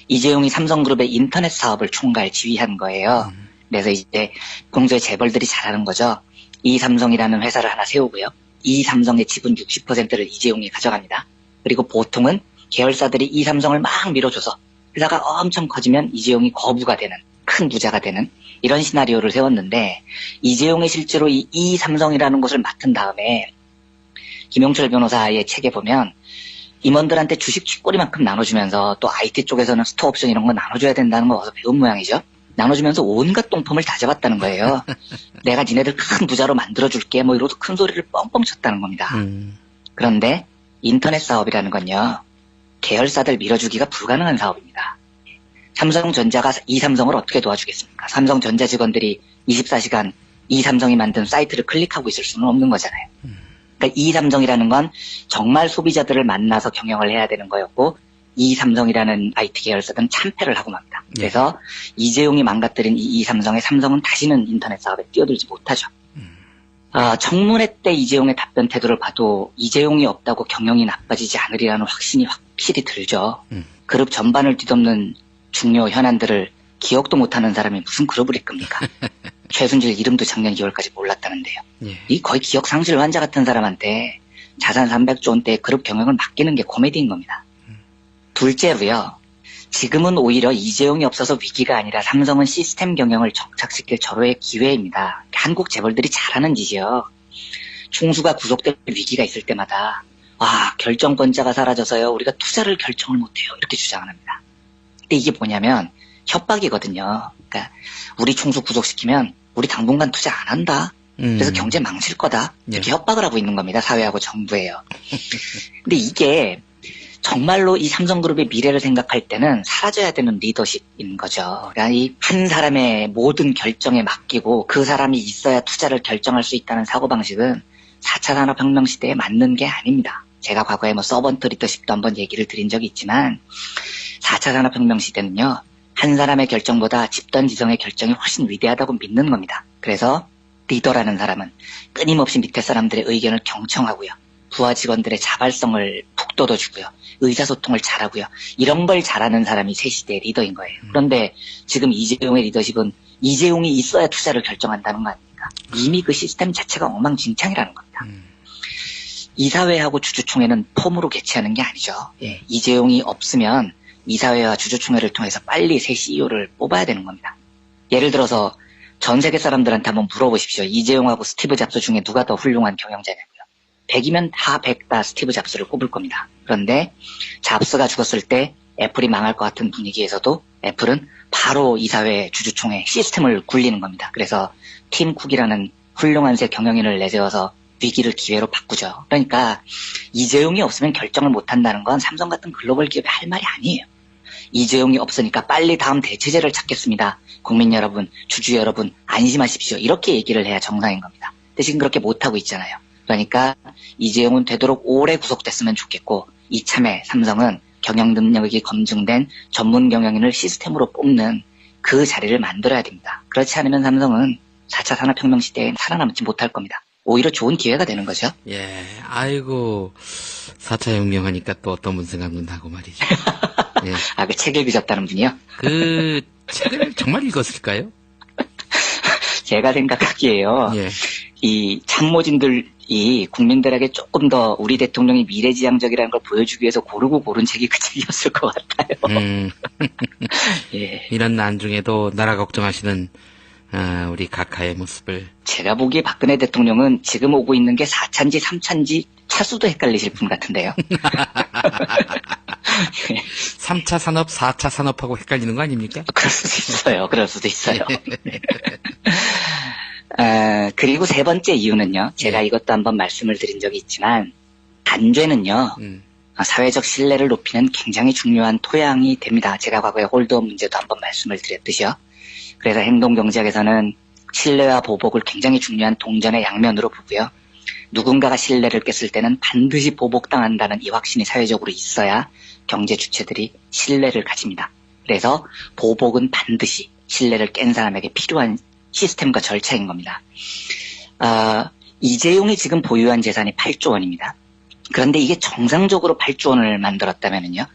이재용이 삼성그룹의 인터넷 사업을 총괄 지휘한 거예요. 그래서 이제 평소에 재벌들이 잘하는 거죠. 이삼성이라는 회사를 하나 세우고요. 이삼성의 지분 60%를 이재용이 가져갑니다. 그리고 보통은 계열사들이 이삼성을 막 밀어줘서 회사가 엄청 커지면 이재용이 거부가 되는 큰 부자가 되는 이런 시나리오를 세웠는데 이재용이 실제로 이 이삼성이라는 곳을 맡은 다음에 김용철 변호사의 책에 보면 임원들한테 주식 쥐꼬리만큼 나눠주면서 또 IT 쪽에서는 스톡옵션 이런 거 나눠줘야 된다는 거 어서 배운 모양이죠. 나눠주면서 온갖 똥폼을 다 잡았다는 거예요. 내가 니네들 큰 부자로 만들어줄게 뭐 이러고 큰 소리를 뻥뻥 쳤다는 겁니다. 그런데 인터넷 사업이라는 건요. 계열사들 밀어주기가 불가능한 사업입니다. 삼성전자가 이삼성을 어떻게 도와주겠습니까? 삼성전자 직원들이 24시간 이삼성이 만든 사이트를 클릭하고 있을 수는 없는 거잖아요. 그러니까 이삼성이라는 건 정말 소비자들을 만나서 경영을 해야 되는 거였고 이삼성이라는 IT 계열사는 참패를 하고 맙니다. 그래서 이재용이 망가뜨린 이삼성의 삼성은 다시는 인터넷 사업에 뛰어들지 못하죠. 청문회 때 이재용의 답변 태도를 봐도 이재용이 없다고 경영이 나빠지지 않으리라는 확신이 확실히 들죠. 그룹 전반을 뒤덮는 중요 현안들을 기억도 못하는 사람이 무슨 그룹을 이끕니까? 최순실 이름도 작년 2월까지 몰랐다는데요. 예. 이 거의 기억 상실 환자 같은 사람한테 자산 300조 원대의 그룹 경영을 맡기는 게 코미디인 겁니다. 둘째로요. 지금은 오히려 이재용이 없어서 위기가 아니라 삼성은 시스템 경영을 정착시킬 절호의 기회입니다. 한국 재벌들이 잘하는 짓이요. 총수가 구속될 위기가 있을 때마다 결정권자가 사라져서요. 우리가 투자를 결정을 못해요. 이렇게 주장합니다. 근데 이게 뭐냐면 협박이거든요. 그러니까 우리 총수 구속시키면 우리 당분간 투자 안 한다. 그래서 경제 망칠 거다. 이렇게 협박을 하고 있는 겁니다. 사회하고 정부예요. 근데 이게 정말로 이 삼성그룹의 미래를 생각할 때는 사라져야 되는 리더십인 거죠. 그러니까 이 한 사람의 모든 결정에 맡기고 그 사람이 있어야 투자를 결정할 수 있다는 사고방식은 4차 산업혁명 시대에 맞는 게 아닙니다. 제가 과거에 서번트 리더십도 한번 얘기를 드린 적이 있지만 4차 산업혁명 시대는요. 한 사람의 결정보다 집단 지성의 결정이 훨씬 위대하다고 믿는 겁니다. 그래서 리더라는 사람은 끊임없이 밑에 사람들의 의견을 경청하고요. 부하 직원들의 자발성을 북돋워주고요. 의사소통을 잘하고요. 이런 걸 잘하는 사람이 새 시대의 리더인 거예요. 그런데 지금 이재용의 리더십은 이재용이 있어야 투자를 결정한다는 거 아닙니까? 겁니다. 이미 그 시스템 자체가 엉망진창이라는 겁니다. 이사회하고 주주총회는 폼으로 개최하는 게 아니죠. 예, 이재용이 없으면 이사회와 주주총회를 통해서 빨리 새 CEO를 뽑아야 되는 겁니다. 예를 들어서 전 세계 사람들한테 한번 물어보십시오. 이재용하고 스티브 잡스 중에 누가 더 훌륭한 경영자냐고요. 100이면 다 100 다 스티브 잡스를 꼽을 겁니다. 그런데 잡스가 죽었을 때 애플이 망할 것 같은 분위기에서도 애플은 바로 이사회 주주총회 시스템을 굴리는 겁니다. 그래서 팀 쿡이라는 훌륭한 새 경영인을 내세워서 위기를 기회로 바꾸죠. 그러니까 이재용이 없으면 결정을 못한다는 건 삼성 같은 글로벌 기업이 할 말이 아니에요. 이재용이 없으니까 빨리 다음 대체제를 찾겠습니다. 국민 여러분, 주주 여러분 안심하십시오. 이렇게 얘기를 해야 정상인 겁니다. 근데 지금 그렇게 못하고 있잖아요. 그러니까 이재용은 되도록 오래 구속됐으면 좋겠고 이참에 삼성은 경영 능력이 검증된 전문 경영인을 시스템으로 뽑는 그 자리를 만들어야 됩니다. 그렇지 않으면 삼성은 4차 산업혁명 시대에 살아남지 못할 겁니다. 오히려 좋은 기회가 되는 거죠. 예, 아이고 4차 혁명하니까 또 어떤 분 생각난다고 말이죠. 예. 아, 그 책 읽으셨다는 분이요? 그 책을 정말 읽었을까요? 제가 생각하기에요. 예. 이 참모진들이 국민들에게 조금 더 우리 대통령이 미래지향적이라는 걸 보여주기 위해서 고르고 고른 책이 그 책이었을 것 같아요. 예. 이런 난중에도 나라 걱정하시는 우리 각하의 모습을. 제가 보기에 박근혜 대통령은 지금 오고 있는 게 4차인지 3차인지 차수도 헷갈리실 분 같은데요. 3차 산업, 4차 산업하고 헷갈리는 거 아닙니까? 그럴 수도 있어요. 그럴 수도 있어요. 그리고 세 번째 이유는요. 제가 이것도 한번 말씀을 드린 적이 있지만 단죄는요. 사회적 신뢰를 높이는 굉장히 중요한 토양이 됩니다. 제가 과거에 홀드업 문제도 한번 말씀을 드렸듯이요. 그래서 행동경제학에서는 신뢰와 보복을 굉장히 중요한 동전의 양면으로 보고요. 누군가가 신뢰를 깼을 때는 반드시 보복당한다는 이 확신이 사회적으로 있어야 경제 주체들이 신뢰를 가집니다. 그래서 보복은 반드시 신뢰를 깬 사람에게 필요한 시스템과 절차인 겁니다. 이재용이 지금 보유한 재산이 8조 원입니다. 그런데 이게 정상적으로 8조 원을 만들었다면요.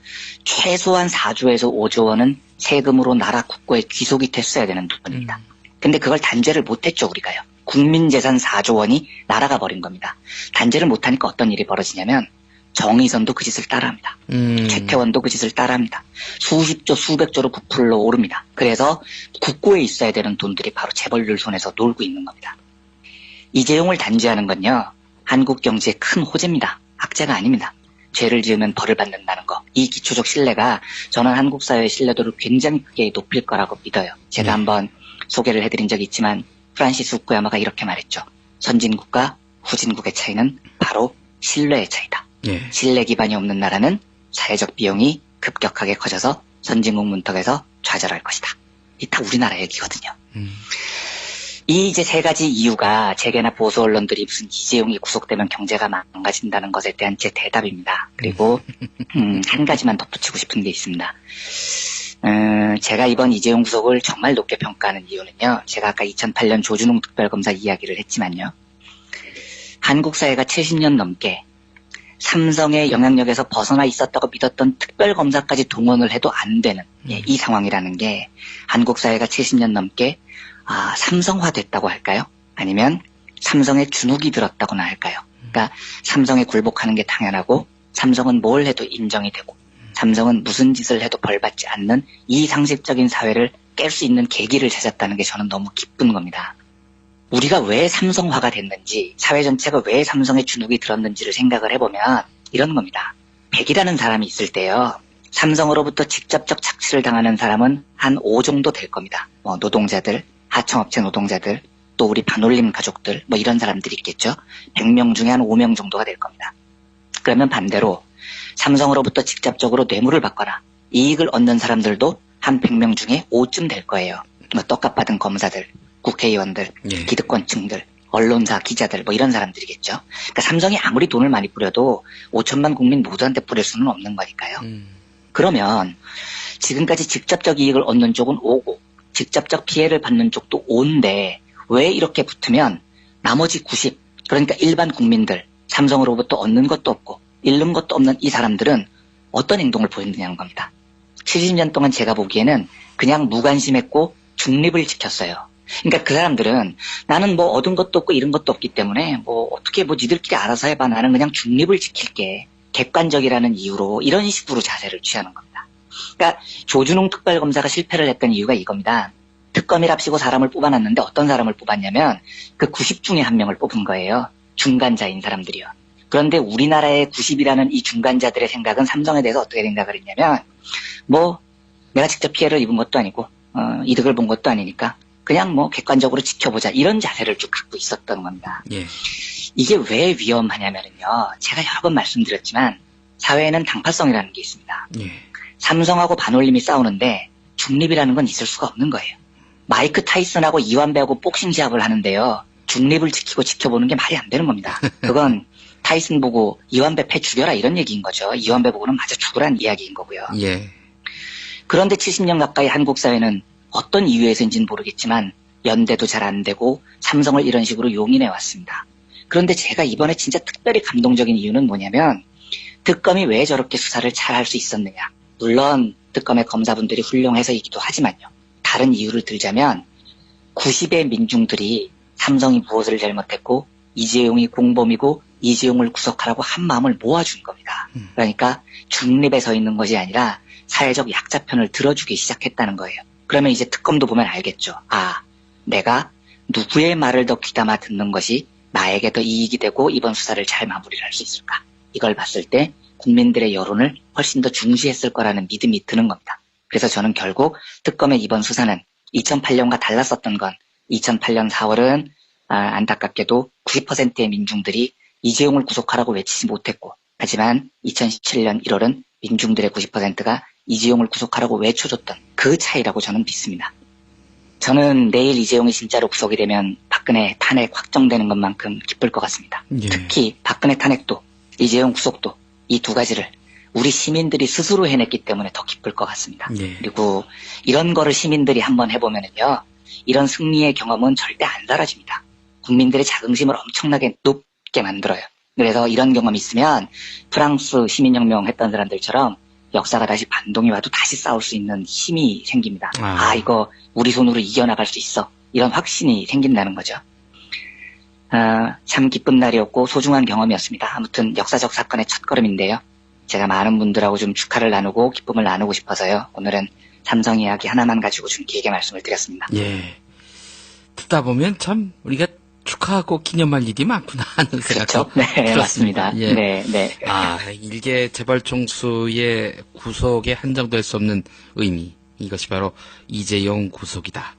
최소한 4조에서 5조 원은 세금으로 나라 국고에 귀속이 됐어야 되는 부분입니다. 근데 그걸 단죄를 못했죠, 우리가요. 국민 재산 4조 원이 날아가 버린 겁니다. 단죄를 못하니까 어떤 일이 벌어지냐면 정의선도 그 짓을 따라합니다. 최태원도 그 짓을 따라합니다. 수십조, 수백조로 부풀러 오릅니다. 그래서 국고에 있어야 되는 돈들이 바로 재벌들 손에서 놀고 있는 겁니다. 이재용을 단죄하는 건요. 한국 경제의 큰 호재입니다. 악재가 아닙니다. 죄를 지으면 벌을 받는다는 거. 이 기초적 신뢰가 저는 한국 사회의 신뢰도를 굉장히 크게 높일 거라고 믿어요. 제가 한번 소개를 해드린 적이 있지만 프란시스 후쿠야마가 이렇게 말했죠. 선진국과 후진국의 차이는 바로 신뢰의 차이다. 예. 신뢰 기반이 없는 나라는 사회적 비용이 급격하게 커져서 선진국 문턱에서 좌절할 것이다. 이 다 우리나라 얘기거든요. 이 이제 세 가지 이유가 재계나 보수 언론들이 무슨 이재용이 구속되면 경제가 망가진다는 것에 대한 제 대답입니다. 그리고 한 가지만 덧붙이고 싶은 게 있습니다. 제가 이번 이재용 구속을 정말 높게 평가하는 이유는요. 제가 아까 2008년 조준웅 특별검사 이야기를 했지만요. 한국 사회가 70년 넘게 삼성의 영향력에서 벗어나 있었다고 믿었던 특별검사까지 동원을 해도 안 되는 이 상황이라는 게 한국 사회가 70년 넘게 삼성화됐다고 할까요? 아니면 삼성에 주눅이 들었다고나 할까요? 그러니까 삼성에 굴복하는 게 당연하고 삼성은 뭘 해도 인정이 되고 삼성은 무슨 짓을 해도 벌받지 않는 이 상식적인 사회를 깰 수 있는 계기를 찾았다는 게 저는 너무 기쁜 겁니다. 우리가 왜 삼성화가 됐는지, 사회 전체가 왜 삼성에 주눅이 들었는지를 생각을 해보면 이런 겁니다. 100이라는 사람이 있을 때요. 삼성으로부터 직접적 착취를 당하는 사람은 한 5 정도 될 겁니다. 뭐 노동자들, 하청업체 노동자들, 또 우리 반올림 가족들, 뭐 이런 사람들이 있겠죠. 100명 중에 한 5명 정도가 될 겁니다. 그러면 반대로 삼성으로부터 직접적으로 뇌물을 받거나 이익을 얻는 사람들도 한 100명 중에 5쯤 될 거예요. 뭐 떡값 받은 검사들, 국회의원들, 기득권층들, 언론사, 기자들 뭐 이런 사람들이겠죠. 그러니까 삼성이 아무리 돈을 많이 뿌려도 5천만 국민 모두한테 뿌릴 수는 없는 거니까요. 그러면 지금까지 직접적 이익을 얻는 쪽은 오고 직접적 피해를 받는 쪽도 온데 왜 이렇게 붙으면 나머지 90, 그러니까 일반 국민들, 삼성으로부터 얻는 것도 없고 잃는 것도 없는 이 사람들은 어떤 행동을 보였느냐는 겁니다. 70년 동안 제가 보기에는 그냥 무관심했고 중립을 지켰어요. 그러니까 그 사람들은 나는 뭐 얻은 것도 없고 잃은 것도 없기 때문에 뭐 어떻게 뭐 니들끼리 알아서 해봐. 나는 그냥 중립을 지킬게. 객관적이라는 이유로 이런 식으로 자세를 취하는 겁니다. 그러니까 조준웅 특별검사가 실패를 했던 이유가 이겁니다. 특검이랍시고 사람을 뽑아놨는데 어떤 사람을 뽑았냐면 그 90 중에 한 명을 뽑은 거예요. 중간자인 사람들이요. 그런데 우리나라의 90이라는 이 중간자들의 생각은 삼성에 대해서 어떻게 생각을 했냐면 뭐 내가 직접 피해를 입은 것도 아니고 이득을 본 것도 아니니까 그냥 뭐 객관적으로 지켜보자 이런 자세를 쭉 갖고 있었던 겁니다. 예. 이게 왜 위험하냐면요. 제가 여러 번 말씀드렸지만 사회에는 당파성이라는 게 있습니다. 예. 삼성하고 반올림이 싸우는데 중립이라는 건 있을 수가 없는 거예요. 마이크 타이슨하고 이완배하고 복싱 시합을 하는데요. 중립을 지키고 지켜보는 게 말이 안 되는 겁니다. 그건 타이슨 보고 이완배 패 죽여라 이런 얘기인 거죠. 이완배 보고는 맞아 죽으란 이야기인 거고요. 예. 그런데 70년 가까이 한국 사회는 어떤 이유에서인지는 모르겠지만 연대도 잘 안 되고 삼성을 이런 식으로 용인해 왔습니다. 그런데 제가 이번에 진짜 특별히 감동적인 이유는 뭐냐면 특검이 왜 저렇게 수사를 잘 할 수 있었느냐. 물론 특검의 검사분들이 훌륭해서이기도 하지만요. 다른 이유를 들자면 90의 민중들이 삼성이 무엇을 잘못했고 이재용이 공범이고 이재용을 구속하라고 한 마음을 모아준 겁니다. 그러니까 중립에 서 있는 것이 아니라 사회적 약자 편을 들어주기 시작했다는 거예요. 그러면 이제 특검도 보면 알겠죠. 아, 내가 누구의 말을 더 귀담아 듣는 것이 나에게 더 이익이 되고 이번 수사를 잘 마무리를 할 수 있을까. 이걸 봤을 때 국민들의 여론을 훨씬 더 중시했을 거라는 믿음이 드는 겁니다. 그래서 저는 결국 특검의 이번 수사는 2008년과 달랐었던 건 2008년 4월은 안타깝게도 90%의 민중들이 이재용을 구속하라고 외치지 못했고 하지만 2017년 1월은 민중들의 90%가 이재용을 구속하라고 외쳐줬던 그 차이라고 저는 믿습니다. 저는 내일 이재용이 진짜로 구속이 되면 박근혜 탄핵 확정되는 것만큼 기쁠 것 같습니다. 예. 특히 박근혜 탄핵도 이재용 구속도 이 두 가지를 우리 시민들이 스스로 해냈기 때문에 더 기쁠 것 같습니다. 예. 그리고 이런 거를 시민들이 한번 해보면은요. 이런 승리의 경험은 절대 안 사라집니다. 국민들의 자긍심을 엄청나게 높게 만들어요. 그래서 이런 경험이 있으면 프랑스 시민혁명 했던 사람들처럼 역사가 다시 반동이 와도 다시 싸울 수 있는 힘이 생깁니다. 이거 우리 손으로 이겨나갈 수 있어. 이런 확신이 생긴다는 거죠. 참 기쁜 날이었고 소중한 경험이었습니다. 아무튼 역사적 사건의 첫걸음인데요. 제가 많은 분들하고 좀 축하를 나누고 기쁨을 나누고 싶어서요. 오늘은 삼성 이야기 하나만 가지고 좀 길게 말씀을 드렸습니다. 예. 듣다 보면 참 우리가 축하하고 기념할 일이 많구나 하는 생각도 그렇죠? 네, 들었습니다. 맞습니다. 예. 네. 일개 재벌총수의 구속에 한정될 수 없는 의미. 이것이 바로 이재용 구속이다.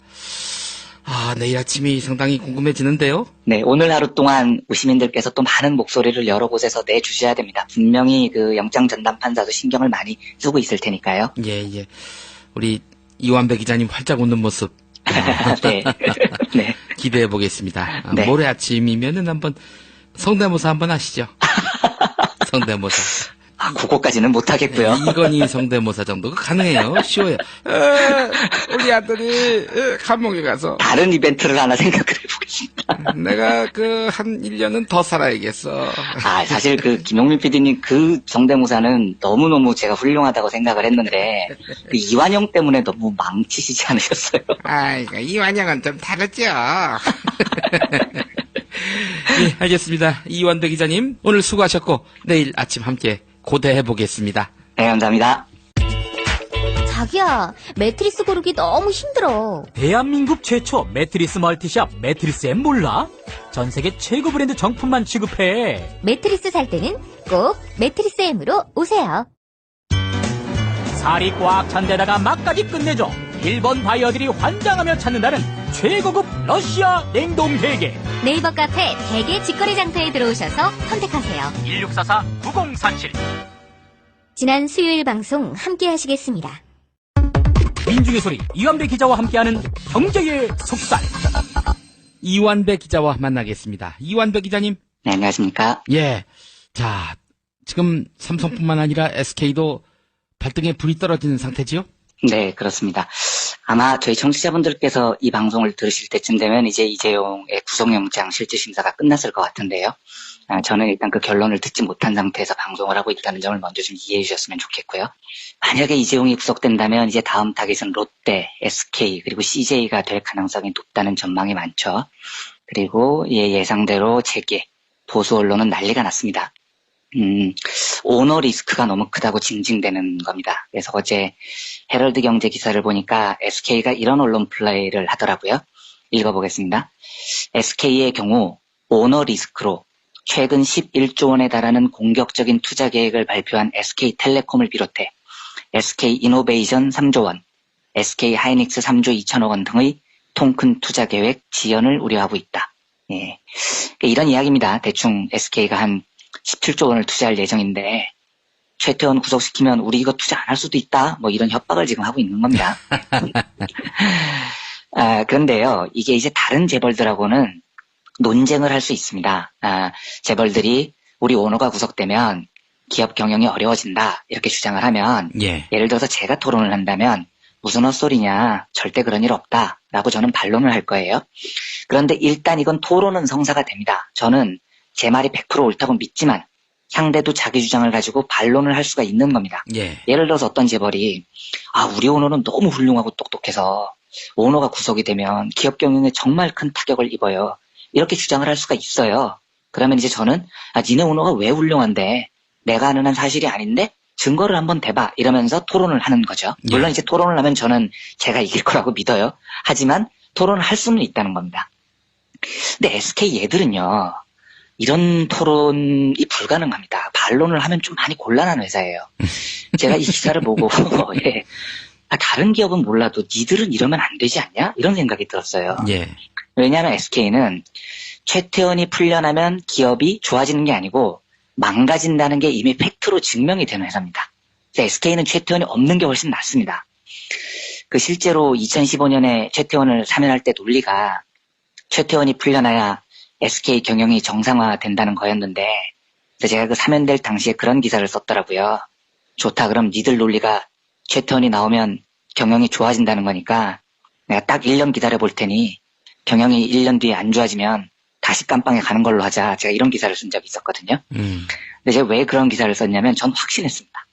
내일 아침이 상당히 궁금해지는데요. 네, 오늘 하루 동안 시민들께서 또 많은 목소리를 여러 곳에서 내주셔야 됩니다. 분명히 그 영장 전담 판사도 신경을 많이 쓰고 있을 테니까요. 예. 우리 이완배 기자님 활짝 웃는 모습. 네. 네. 기대해 보겠습니다. 네. 모레 아침이면은 한번 성대모사 한번 하시죠. 성대모사. 그거까지는 못하겠고요. 이건희 성대모사 정도가 가능해요. 쉬워요. 우리 아들이 감옥에 가서 다른 이벤트를 하나 생각을 해보겠습니다. 내가 한 1년은 더 살아야겠어. 사실 김용민 PD님 그 성대모사는 너무너무 제가 훌륭하다고 생각을 했는데 그 이완영 때문에 너무 망치시지 않으셨어요? 이완영은 좀 다르죠. 예, 알겠습니다. 이완배 기자님 오늘 수고하셨고 내일 아침 함께 고대해보겠습니다. 네, 감사합니다. 자기야, 매트리스 고르기 너무 힘들어. 대한민국 최초 매트리스 멀티샵 매트리스엠 몰라? 전 세계 최고 브랜드 정품만 취급해. 매트리스 살 때는 꼭 매트리스 M으로 오세요. 살이 꽉 찬 데다가 맛까지 끝내줘. 일본 바이어들이 환장하며 찾는다는 최고급 러시아 냉동 베개. 네이버 카페 베개 직거래 장터에 들어오셔서 선택하세요. 1644-9047. 지난 수요일 방송 함께 하시겠습니다. 민중의 소리 이완배 기자와 함께하는 경제의 속살. 이완배 기자와 만나겠습니다. 이완배 기자님. 네, 안녕하십니까? 예. 자, 지금 삼성뿐만 아니라 SK도 발등에 불이 떨어지는 상태지요? 네, 그렇습니다. 아마 저희 청취자분들께서 이 방송을 들으실 때쯤 되면 이제 이재용의 구속영장 실질심사가 끝났을 것 같은데요. 저는 일단 그 결론을 듣지 못한 상태에서 방송을 하고 있다는 점을 먼저 좀 이해해 주셨으면 좋겠고요. 만약에 이재용이 구속된다면 이제 다음 타깃은 롯데, SK 그리고 CJ가 될 가능성이 높다는 전망이 많죠. 그리고 예상대로 재계, 보수 언론은 난리가 났습니다. 오너 리스크가 너무 크다고 징징대는 겁니다. 그래서 어제 헤럴드 경제 기사를 보니까 SK가 이런 언론 플레이를 하더라고요. 읽어보겠습니다. SK의 경우 오너 리스크로 최근 11조 원에 달하는 공격적인 투자 계획을 발표한 SK텔레콤을 비롯해 SK이노베이션 3조 원, SK하이닉스 3조 2천억 원 등의 통큰 투자 계획 지연을 우려하고 있다. 예. 이런 이야기입니다. 대충 SK가 한 17조 원을 투자할 예정인데 최태원 구속시키면 우리 이거 투자 안 할 수도 있다. 뭐 이런 협박을 지금 하고 있는 겁니다. 그런데요. 이게 이제 다른 재벌들하고는 논쟁을 할 수 있습니다. 재벌들이 우리 오너가 구속되면 기업 경영이 어려워진다. 이렇게 주장을 하면 예를 들어서 제가 토론을 한다면 무슨 헛소리냐. 절대 그런 일 없다. 라고 저는 반론을 할 거예요. 그런데 일단 이건 토론은 성사가 됩니다. 저는 제 말이 100% 옳다고 믿지만 상대도 자기 주장을 가지고 반론을 할 수가 있는 겁니다. 예를 들어서 어떤 재벌이 우리 오너는 너무 훌륭하고 똑똑해서 오너가 구속이 되면 기업 경영에 정말 큰 타격을 입어요. 이렇게 주장을 할 수가 있어요. 그러면 이제 저는 니네 오너가 왜 훌륭한데 내가 아는 한 사실이 아닌데 증거를 한번 대봐 이러면서 토론을 하는 거죠. 물론 이제 토론을 하면 저는 제가 이길 거라고 믿어요. 하지만 토론을 할 수는 있다는 겁니다. 근데 SK 얘들은요. 이런 토론이 불가능합니다. 반론을 하면 좀 많이 곤란한 회사예요. 제가 이 기사를 보고 다른 기업은 몰라도 니들은 이러면 안 되지 않냐? 이런 생각이 들었어요. 왜냐하면 SK는 최태원이 풀려나면 기업이 좋아지는 게 아니고 망가진다는 게 이미 팩트로 증명이 되는 회사입니다. SK는 최태원이 없는 게 훨씬 낫습니다. 실제로 2015년에 최태원을 사면할 때 논리가 최태원이 풀려나야 SK 경영이 정상화된다는 거였는데 제가 사면될 당시에 그런 기사를 썼더라고요. 좋다 그럼 니들 논리가 최태원이 나오면 경영이 좋아진다는 거니까 내가 딱 1년 기다려 볼 테니 경영이 1년 뒤에 안 좋아지면 다시 깜빵에 가는 걸로 하자. 제가 이런 기사를 쓴 적이 있었거든요. 근데 제가 왜 그런 기사를 썼냐면 전 확신했습니다.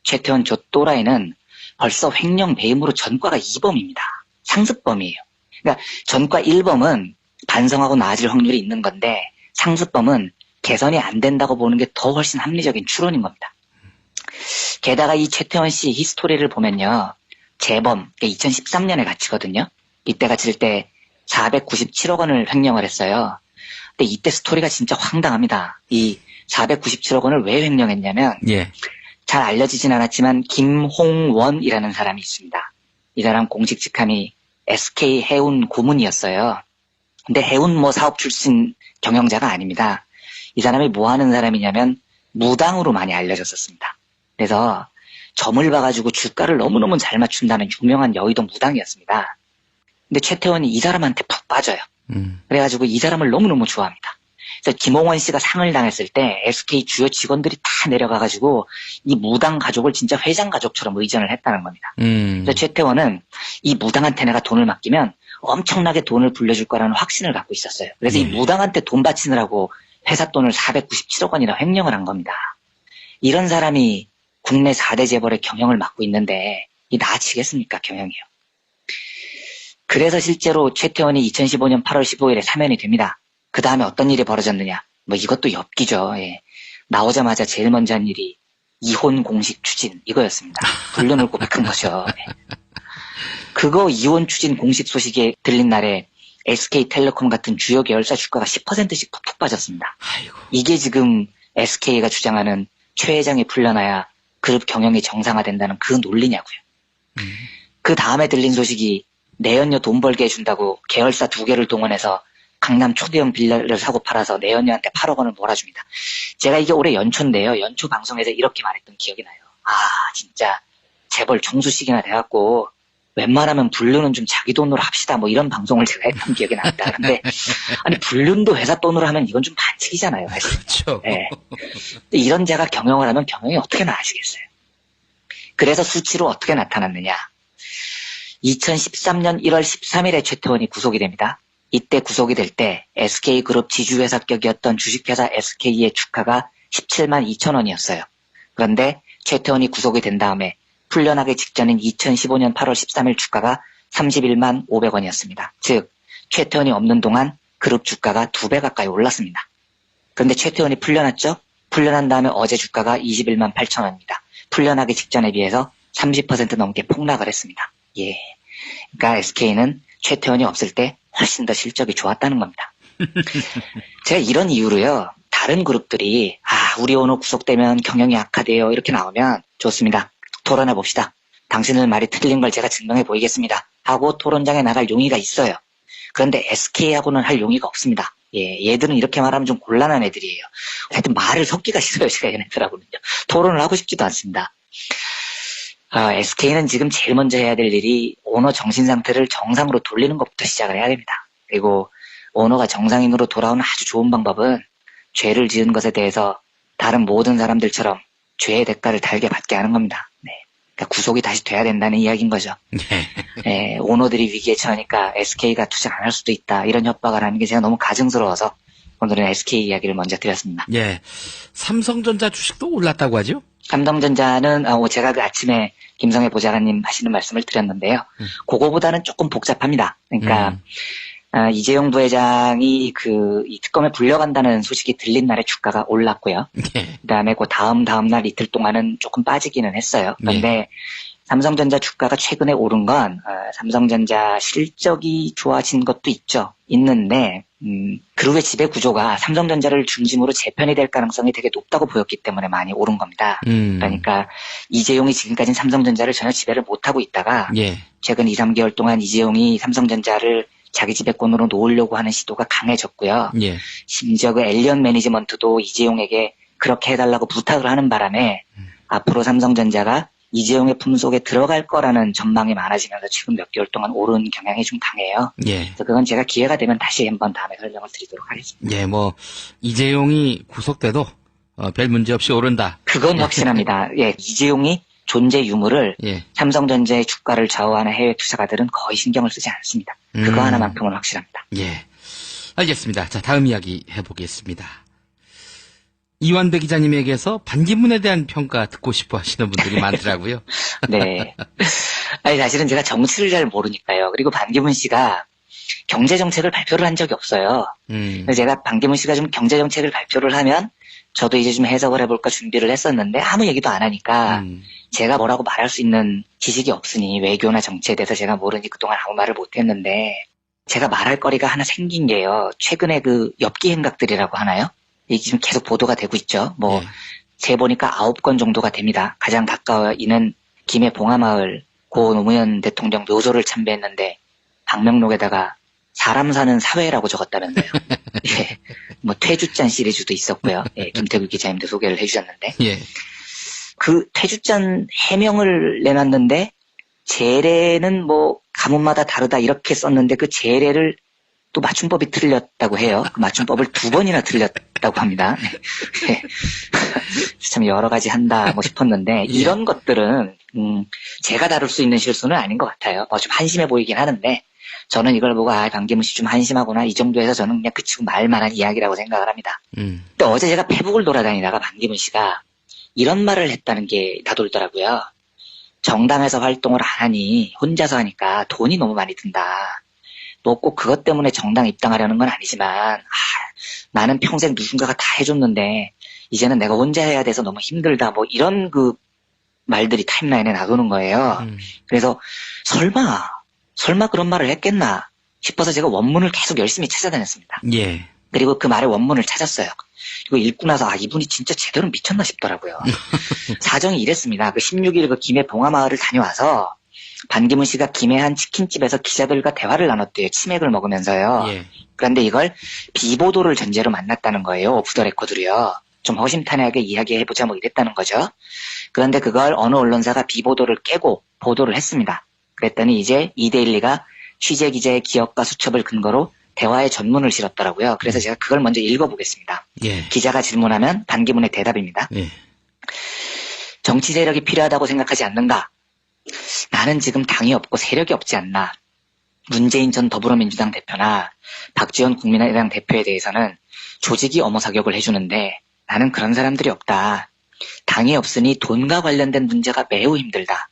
최태원 저 또라이는 벌써 횡령 배임으로 전과가 2범입니다. 상습범이에요. 그러니까 전과 1범은 반성하고 나아질 확률이 있는 건데 상습범은 개선이 안 된다고 보는 게 더 훨씬 합리적인 추론인 겁니다. 게다가 이 최태원 씨 히스토리를 보면요. 재범, 2013년에 갇히거든요. 이때 갇힐 때 497억 원을 횡령을 했어요. 근데 이때 스토리가 진짜 황당합니다. 이 497억 원을 왜 횡령했냐면 잘 알려지진 않았지만 김홍원이라는 사람이 있습니다. 이 사람 공식 직함이 SK 해운 고문이었어요. 근데 해운 사업 출신 경영자가 아닙니다. 이 사람이 뭐 하는 사람이냐면 무당으로 많이 알려졌었습니다. 그래서 점을 봐가지고 주가를 너무너무 잘 맞춘다는 유명한 여의도 무당이었습니다. 근데 최태원이 이 사람한테 푹 빠져요. 그래가지고 이 사람을 너무너무 좋아합니다. 그래서 김홍원 씨가 상을 당했을 때 SK 주요 직원들이 다 내려가가지고 이 무당 가족을 진짜 회장 가족처럼 의전을 했다는 겁니다. 그래서 최태원은 이 무당한테 내가 돈을 맡기면 엄청나게 돈을 불려줄 거라는 확신을 갖고 있었어요. 그래서 이 무당한테 돈 바치느라고 회사 돈을 497억 원이나 횡령을 한 겁니다. 이런 사람이 국내 4대 재벌의 경영을 맡고 있는데 이 나아지겠습니까? 경영이요. 그래서 실제로 최태원이 2015년 8월 15일에 사면이 됩니다. 그 다음에 어떤 일이 벌어졌느냐. 이것도 엽기죠. 나오자마자 제일 먼저 한 일이 이혼 공식 추진 이거였습니다. 불륜을 고백한 거죠. 그거 이혼 추진 공식 소식에 들린 날에 SK텔레콤 같은 주요 계열사 주가가 10%씩 푹푹 빠졌습니다. 이게 지금 SK가 주장하는 최 회장이 풀려나야 그룹 경영이 정상화된다는 그 논리냐고요. 그 다음에 들린 소식이 내연녀 돈 벌게 해준다고 계열사 2개를 동원해서 강남 초대형 빌라를 사고 팔아서 내연녀한테 8억 원을 몰아줍니다. 제가 이게 올해 연초인데요. 연초 방송에서 이렇게 말했던 기억이 나요. 진짜 재벌 종수식이나 돼갖고 웬만하면 불륜은 좀 자기 돈으로 합시다. 이런 방송을 제가 했던 기억이 납니다. 근데 아니 불륜도 회사 돈으로 하면 이건 좀 반칙이잖아요. 사실. 그렇죠. 이런 제가 경영을 하면 경영이 어떻게 나아지겠어요. 그래서 수치로 어떻게 나타났느냐. 2013년 1월 13일에 최태원이 구속이 됩니다. 이때 구속이 될 때 SK그룹 지주회사격이었던 주식회사 SK의 주가가 17만 2천 원이었어요. 그런데 최태원이 구속이 된 다음에 풀려나기 직전인 2015년 8월 13일 주가가 31만 500원이었습니다. 즉 최태원이 없는 동안 그룹 주가가 2배 가까이 올랐습니다. 그런데 최태원이 풀려났죠? 풀려난 다음에 어제 주가가 21만 8천 원입니다. 풀려나기 직전에 비해서 30% 넘게 폭락을 했습니다. 예. 그러니까 SK는 최태원이 없을 때 훨씬 더 실적이 좋았다는 겁니다. 제가 이런 이유로요. 다른 그룹들이 우리 오너 구속되면 경영이 악화돼요. 이렇게 나오면 좋습니다. 토론해 봅시다. 당신의 말이 틀린 걸 제가 증명해 보이겠습니다. 하고 토론장에 나갈 용의가 있어요. 그런데 SK하고는 할 용의가 없습니다. 예, 얘들은 이렇게 말하면 좀 곤란한 애들이에요. 하여튼 말을 섞기가 싫어요. 제가 얘네들하고는요. 토론을 하고 싶지도 않습니다. SK는 지금 제일 먼저 해야 될 일이 오너 정신 상태를 정상으로 돌리는 것부터 시작을 해야 됩니다. 그리고 오너가 정상인으로 돌아오는 아주 좋은 방법은 죄를 지은 것에 대해서 다른 모든 사람들처럼 죄의 대가를 달게 받게 하는 겁니다. 네. 그러니까 구속이 다시 돼야 된다는 이야기인 거죠. 네, 오너들이 위기에 처하니까 SK가 투자 안 할 수도 있다. 이런 협박을 하는 게 제가 너무 가증스러워서 오늘은 SK 이야기를 먼저 드렸습니다. 예. 삼성전자 주식도 올랐다고 하죠? 삼성전자는 제가 그 아침에 김성애 보좌관님 하시는 말씀을 드렸는데요. 그거보다는 조금 복잡합니다. 그러니까 이재용 부회장이 이 특검에 불려간다는 소식이 들린 날에 주가가 올랐고요. 그다음에 그 다음 날 이틀 동안은 조금 빠지기는 했어요. 그런데 삼성전자 주가가 최근에 오른 건 삼성전자 실적이 좋아진 것도 있는데 그룹의 지배 구조가 삼성전자를 중심으로 재편이 될 가능성이 되게 높다고 보였기 때문에 많이 오른 겁니다. 그러니까 이재용이 지금까지는 삼성전자를 전혀 지배를 못하고 있다가 최근 2, 3개월 동안 이재용이 삼성전자를 자기 지배권으로 놓으려고 하는 시도가 강해졌고요. 심지어 그 엘리언 매니지먼트도 이재용에게 그렇게 해달라고 부탁을 하는 바람에 앞으로 삼성전자가 이재용의 품속에 들어갈 거라는 전망이 많아지면서 지금 몇 개월 동안 오른 경향이 좀 강해요. 그래서 그건 제가 기회가 되면 다시 한번 다음에 설명을 드리도록 하겠습니다. 예, 이재용이 구속돼도 별 문제 없이 오른다. 그건 확신합니다. 예, 이재용이 존재 유무를 삼성전자의 주가를 좌우하는 해외 투자가들은 거의 신경을 쓰지 않습니다. 그거 하나만큼은 확실합니다. 예, 알겠습니다. 자, 다음 이야기 해보겠습니다. 이완배 기자님에게서 반기문에 대한 평가 듣고 싶어 하시는 분들이 많더라고요. 네. 아니, 사실은 제가 정치를 잘 모르니까요. 그리고 반기문 씨가 경제정책을 발표를 한 적이 없어요. 그래서 제가 반기문 씨가 좀 경제정책을 발표를 하면 저도 이제 좀 해석을 해볼까 준비를 했었는데 아무 얘기도 안 하니까 제가 뭐라고 말할 수 있는 지식이 없으니 외교나 정치에 대해서 제가 모르니 그동안 아무 말을 못했는데 제가 말할 거리가 하나 생긴 게요. 최근에 그 엽기 행각들이라고 하나요? 이게 지금 계속 보도가 되고 있죠. 재보니까 9건 정도가 됩니다. 가장 가까이는 김해 봉하마을 고 노무현 대통령 묘소를 참배했는데 방명록에다가 사람 사는 사회라고 적었다면서요. 예. 퇴주잔 시리즈도 있었고요. 예, 김태규 기자님도 소개를 해주셨는데. 그 퇴주잔 해명을 내놨는데 제례는 가문마다 다르다 이렇게 썼는데 그 제례를 또 맞춤법이 틀렸다고 해요. 그 맞춤법을 2번이나 틀렸다고 합니다. 네. 참 여러 가지 한다 싶었는데 이런 것들은 제가 다룰 수 있는 실수는 아닌 것 같아요. 좀 한심해 보이긴 하는데 저는 이걸 보고 반기문 씨 좀 한심하구나 이 정도에서 저는 그냥 그치고 말만한 이야기라고 생각을 합니다. 근데 어제 제가 페북을 돌아다니다가 반기문 씨가 이런 말을 했다는 게 나돌더라고요. 정당에서 활동을 안 하니 혼자서 하니까 돈이 너무 많이 든다. 꼭 그것 때문에 정당 입당하려는 건 아니지만 나는 평생 누군가가 다 해줬는데 이제는 내가 혼자 해야 돼서 너무 힘들다 이런 그 말들이 타임라인에 나도는 거예요. 그래서 설마 그런 말을 했겠나 싶어서 제가 원문을 계속 열심히 찾아다녔습니다. 그리고 그 말의 원문을 찾았어요. 그리고 읽고 나서 이분이 진짜 제대로 미쳤나 싶더라고요. 사정이 이랬습니다. 그 16일 그 김해 봉하마을을 다녀와서 반기문 씨가 김해 한 치킨집에서 기자들과 대화를 나눴대요. 치맥을 먹으면서요. 그런데 이걸 비보도를 전제로 만났다는 거예요. 오프 더 레코드로요. 좀 허심탄회하게 이야기해보자 이랬다는 거죠. 그런데 그걸 어느 언론사가 비보도를 깨고 보도를 했습니다. 그랬더니 이제 이데일리가 취재 기자의 기억과 수첩을 근거로 대화의 전문을 실었더라고요. 그래서 제가 그걸 먼저 읽어보겠습니다. 기자가 질문하면 반기문의 대답입니다. 정치 세력이 필요하다고 생각하지 않는가? 나는 지금 당이 없고 세력이 없지 않나. 문재인 전 더불어민주당 대표나 박지원 국민의당 대표에 대해서는 조직이 어머사격을 해주는데 나는 그런 사람들이 없다. 당이 없으니 돈과 관련된 문제가 매우 힘들다.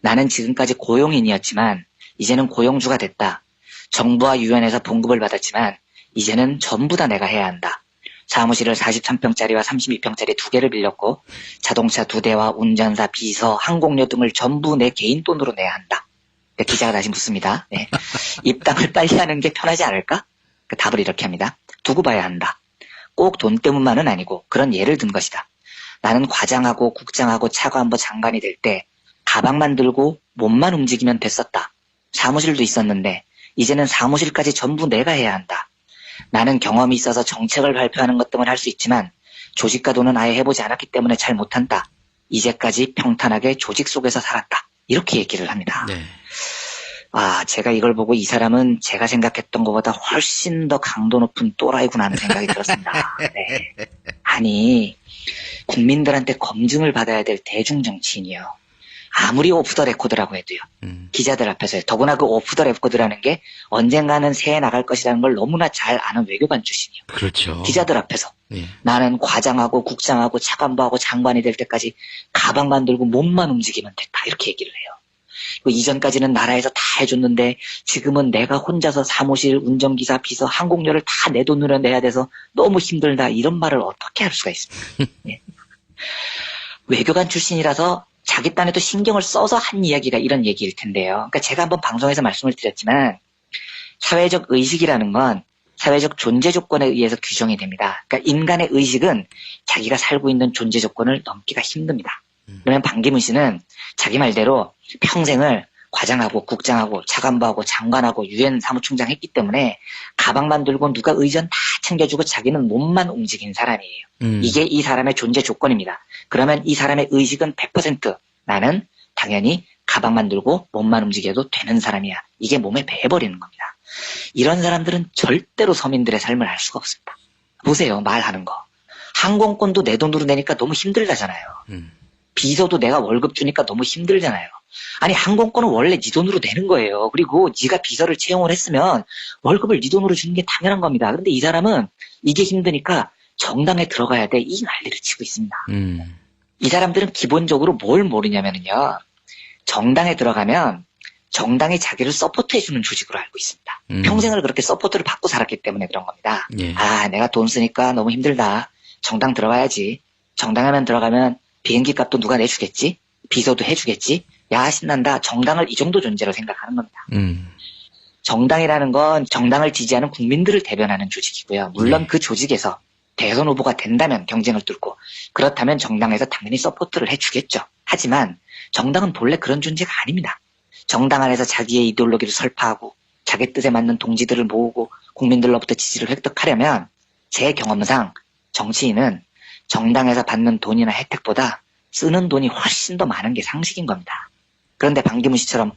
나는 지금까지 고용인이었지만 이제는 고용주가 됐다. 정부와 유엔에서 봉급을 받았지만 이제는 전부 다 내가 해야 한다. 사무실을 43평짜리와 32평짜리 2개를 빌렸고 자동차 2대와 운전사, 비서, 항공료 등을 전부 내 개인 돈으로 내야 한다. 기자가 다시 묻습니다. 네. 입당을 빨리 하는 게 편하지 않을까? 그 답을 이렇게 합니다. 두고 봐야 한다. 꼭 돈 때문만은 아니고 그런 예를 든 것이다. 나는 과장하고 국장하고 차관보 장관이 될 때 가방만 들고 몸만 움직이면 됐었다. 사무실도 있었는데 이제는 사무실까지 전부 내가 해야 한다. 나는 경험이 있어서 정책을 발표하는 것 등은 할 수 있지만 조직과 돈은 아예 해보지 않았기 때문에 잘 못한다. 이제까지 평탄하게 조직 속에서 살았다. 이렇게 얘기를 합니다. 네. 제가 이걸 보고 이 사람은 제가 생각했던 것보다 훨씬 더 강도 높은 또라이구나 하는 생각이 들었습니다. 네. 아니, 국민들한테 검증을 받아야 될 대중정치인이요. 아무리 오프 더 레코드라고 해도요. 기자들 앞에서요. 더구나 그 오프 더 레코드라는 게 언젠가는 새해 나갈 것이라는 걸 너무나 잘 아는 외교관 출신이요. 그렇죠. 기자들 앞에서. 예. 나는 과장하고 국장하고 차관보하고 장관이 될 때까지 가방만 들고 몸만 움직이면 됐다. 이렇게 얘기를 해요. 이전까지는 나라에서 다 해줬는데 지금은 내가 혼자서 사무실, 운전기사, 비서, 항공료를 다 내 돈으로 내야 돼서 너무 힘들다. 이런 말을 어떻게 할 수가 있습니까? 예. 외교관 출신이라서 자기 딴에도 신경을 써서 한 이야기가 이런 얘기일 텐데요. 그러니까 제가 한번 방송에서 말씀을 드렸지만 사회적 의식이라는 건 사회적 존재 조건에 의해서 규정이 됩니다. 그러니까 인간의 의식은 자기가 살고 있는 존재 조건을 넘기가 힘듭니다. 그러면 반기문 씨는 자기 말대로 평생을 과장하고 국장하고 차관보하고 장관하고 유엔 사무총장 했기 때문에 가방만 들고 누가 의전 다 챙겨주고 자기는 몸만 움직인 사람이에요. 이게 이 사람의 존재 조건입니다. 그러면 이 사람의 의식은 100% 나는 당연히 가방만 들고 몸만 움직여도 되는 사람이야. 이게 몸에 배어버리는 겁니다. 이런 사람들은 절대로 서민들의 삶을 알 수가 없습니다. 보세요. 말하는 거. 항공권도 내 돈으로 내니까 너무 힘들다잖아요. 비서도 내가 월급 주니까 너무 힘들잖아요. 아니 항공권은 원래 네 돈으로 내는 거예요. 그리고 네가 비서를 채용을 했으면 월급을 네 돈으로 주는 게 당연한 겁니다. 그런데 이 사람은 이게 힘드니까 정당에 들어가야 돼. 이 난리를 치고 있습니다. 이 사람들은 기본적으로 뭘 모르냐면요. 정당에 들어가면 정당이 자기를 서포트해주는 조직으로 알고 있습니다. 평생을 그렇게 서포트를 받고 살았기 때문에 그런 겁니다. 예. 내가 돈 쓰니까 너무 힘들다. 정당 들어가야지. 정당에만 들어가면 비행기 값도 누가 내주겠지? 비서도 해주겠지? 야 신난다. 정당을 이 정도 존재로 생각하는 겁니다. 정당이라는 건 정당을 지지하는 국민들을 대변하는 조직이고요. 물론 그 조직에서 대선 후보가 된다면 경쟁을 뚫고 그렇다면 정당에서 당연히 서포트를 해주겠죠. 하지만 정당은 본래 그런 존재가 아닙니다. 정당 안에서 자기의 이데올로기를 설파하고 자기 뜻에 맞는 동지들을 모으고 국민들로부터 지지를 획득하려면 제 경험상 정치인은 정당에서 받는 돈이나 혜택보다 쓰는 돈이 훨씬 더 많은 게 상식인 겁니다. 그런데 반기문 씨처럼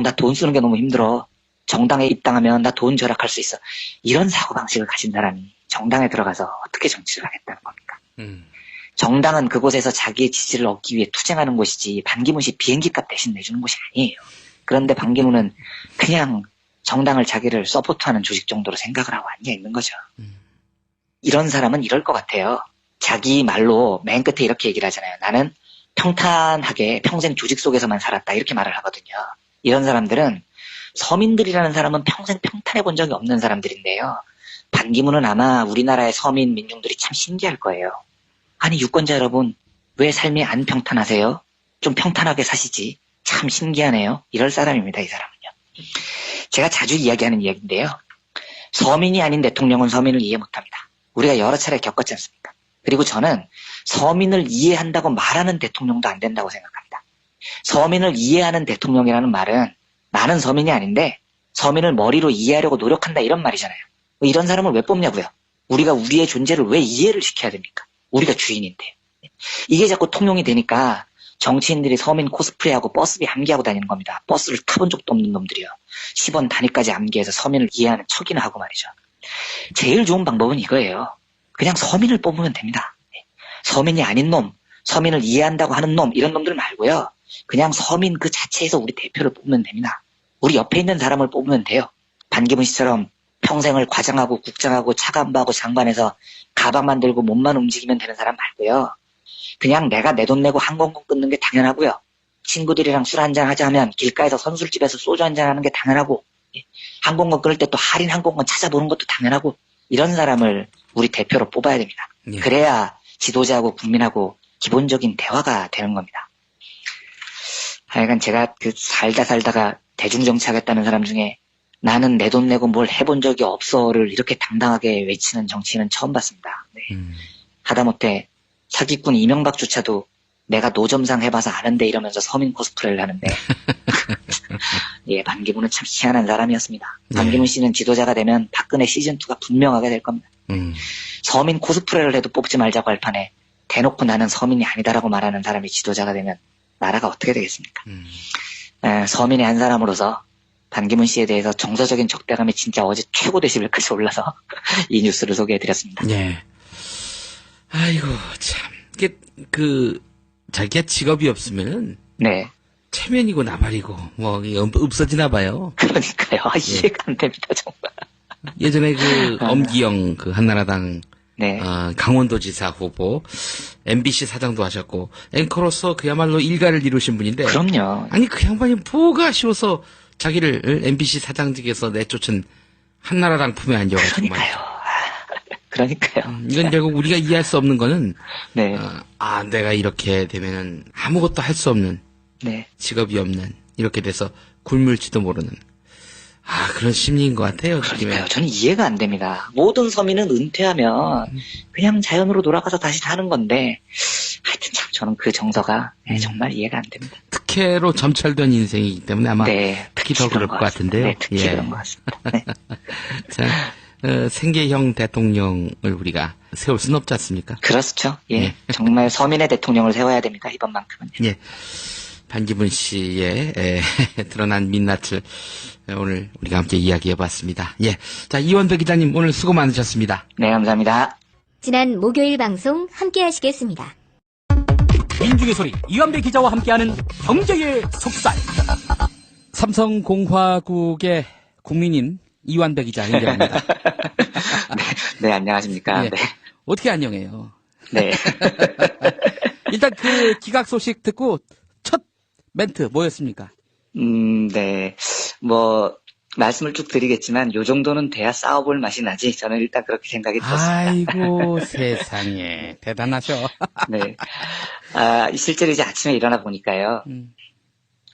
나 돈 쓰는 게 너무 힘들어. 정당에 입당하면 나 돈 절약할 수 있어. 이런 사고방식을 가진 사람이 정당에 들어가서 어떻게 정치를 하겠다는 겁니까? 정당은 그곳에서 자기의 지지를 얻기 위해 투쟁하는 곳이지 반기문 씨 비행기값 대신 내주는 곳이 아니에요. 그런데 반기문은 그냥 정당을 자기를 서포트하는 조직 정도로 생각을 하고 앉아있는 거죠. 이런 사람은 이럴 것 같아요. 자기 말로 맨 끝에 이렇게 얘기를 하잖아요. 나는 평탄하게 평생 조직 속에서만 살았다. 이렇게 말을 하거든요. 이런 사람들은 서민들이라는 사람은 평생 평탄해 본 적이 없는 사람들인데요. 반기문은 아마 우리나라의 서민 민중들이 참 신기할 거예요. 아니 유권자 여러분 왜 삶이 안 평탄하세요? 좀 평탄하게 사시지. 참 신기하네요. 이럴 사람입니다. 이 사람은요. 제가 자주 이야기하는 이야기인데요. 서민이 아닌 대통령은 서민을 이해 못합니다. 우리가 여러 차례 겪었지 않습니까? 그리고 저는 서민을 이해한다고 말하는 대통령도 안 된다고 생각합니다. 서민을 이해하는 대통령이라는 말은 나는 서민이 아닌데 서민을 머리로 이해하려고 노력한다 이런 말이잖아요. 이런 사람을 왜 뽑냐고요. 우리가 우리의 존재를 왜 이해를 시켜야 됩니까? 우리가 주인인데. 이게 자꾸 통용이 되니까 정치인들이 서민 코스프레하고 버스비 암기하고 다니는 겁니다. 버스를 타본 적도 없는 놈들이요. 10원 단위까지 암기해서 서민을 이해하는 척이나 하고 말이죠. 제일 좋은 방법은 이거예요. 그냥 서민을 뽑으면 됩니다. 서민이 아닌 놈, 서민을 이해한다고 하는 놈 이런 놈들 말고요. 그냥 서민 그 자체에서 우리 대표를 뽑으면 됩니다. 우리 옆에 있는 사람을 뽑으면 돼요. 반기문 씨처럼 평생을 과장하고 국장하고 차관부하고 장관해서 가방만 들고 몸만 움직이면 되는 사람 말고요. 그냥 내가 내 돈 내고 항공권 끊는 게 당연하고요. 친구들이랑 술 한잔 하자 하면 길가에서 선술집에서 소주 한잔 하는 게 당연하고, 항공권 끊을 때 또 할인 항공권 찾아보는 것도 당연하고, 이런 사람을 우리 대표로 뽑아야 됩니다. 예. 그래야 지도자하고 국민하고 기본적인 대화가 되는 겁니다. 하여간 제가 그 살다가 대중정치하겠다는 사람 중에 나는 내 돈 내고 뭘 해본 적이 없어를 이렇게 당당하게 외치는 정치인은 처음 봤습니다. 네. 하다못해 사기꾼 이명박조차도 내가 노점상 해봐서 아는데 이러면서 서민 코스프레를 하는데 예, 반기문은 참 희한한 사람이었습니다. 반기문 씨는 지도자가 되면 박근혜 시즌2가 분명하게 될 겁니다. 서민 코스프레를 해도 뽑지 말자고 할 판에 대놓고 나는 서민이 아니다라고 말하는 사람이 지도자가 되면 나라가 어떻게 되겠습니까? 서민의 한 사람으로서 반기문 씨에 대해서 정서적인 적대감이 진짜 어제 최고 데시벨까지 올라서 이 뉴스를 소개해드렸습니다. 예. 아이고, 참. 이게, 자기가 직업이 없으면, 네. 체면이고 나발이고, 이게 없어지나 봐요. 그러니까요. 이해가 안 됩니다, 정말. 예전에 엄기영, 한나라당, 네. 강원도지사 후보, MBC 사장도 하셨고, 앵커로서 그야말로 일가를 이루신 분인데, 그럼요. 아니, 그 양반이 뭐가 아쉬워서 자기를 MBC 사장직에서 내쫓은 한나라당 품에 안겨가지고 그러니까요. 그러니까요. 이건 결국 우리가 이해할 수 없는 거는, 네. 내가 이렇게 되면은 아무것도 할 수 없는, 네. 직업이 없는, 이렇게 돼서 굶을지도 모르는, 그런 심리인 것 같아요. 그러니까요. 저는 이해가 안 됩니다. 모든 서민은 은퇴하면 그냥 자연으로 돌아가서 다시 사는 건데, 하여튼 참 저는 그 정서가 정말 이해가 안 됩니다. 특혜로 점철된 인생이기 때문에 아마 네. 특히 더 그럴 것 같은데요. 네, 특히 예. 그런 것 같습니다. 네. 자, 생계형 대통령을 우리가 세울 수는 없지 않습니까? 그렇죠. 예. 예. 정말 서민의 대통령을 세워야 됩니다. 이번만큼은. 예. 반기문 씨의 드러난 민낯을 오늘 우리가 함께 이야기해봤습니다. 예. 자, 이원배 기자님 오늘 수고 많으셨습니다. 네, 감사합니다. 지난 목요일 방송 함께 하시겠습니다. 민중의 소리 이완배 기자와 함께하는 경제의 속살. 삼성공화국의 국민인 이완배 기자 인정합니다. 네, 안녕하십니까. 예. 네. 어떻게 안녕해요? 네. 일단 기각 소식 듣고 첫 멘트 뭐였습니까? 네. 말씀을 쭉 드리겠지만, 요 정도는 돼야 싸워볼 맛이 나지. 저는 일단 그렇게 생각이 들었습니다. 아이고 세상에 대단하셔. 네. 실제로 이제 아침에 일어나 보니까요.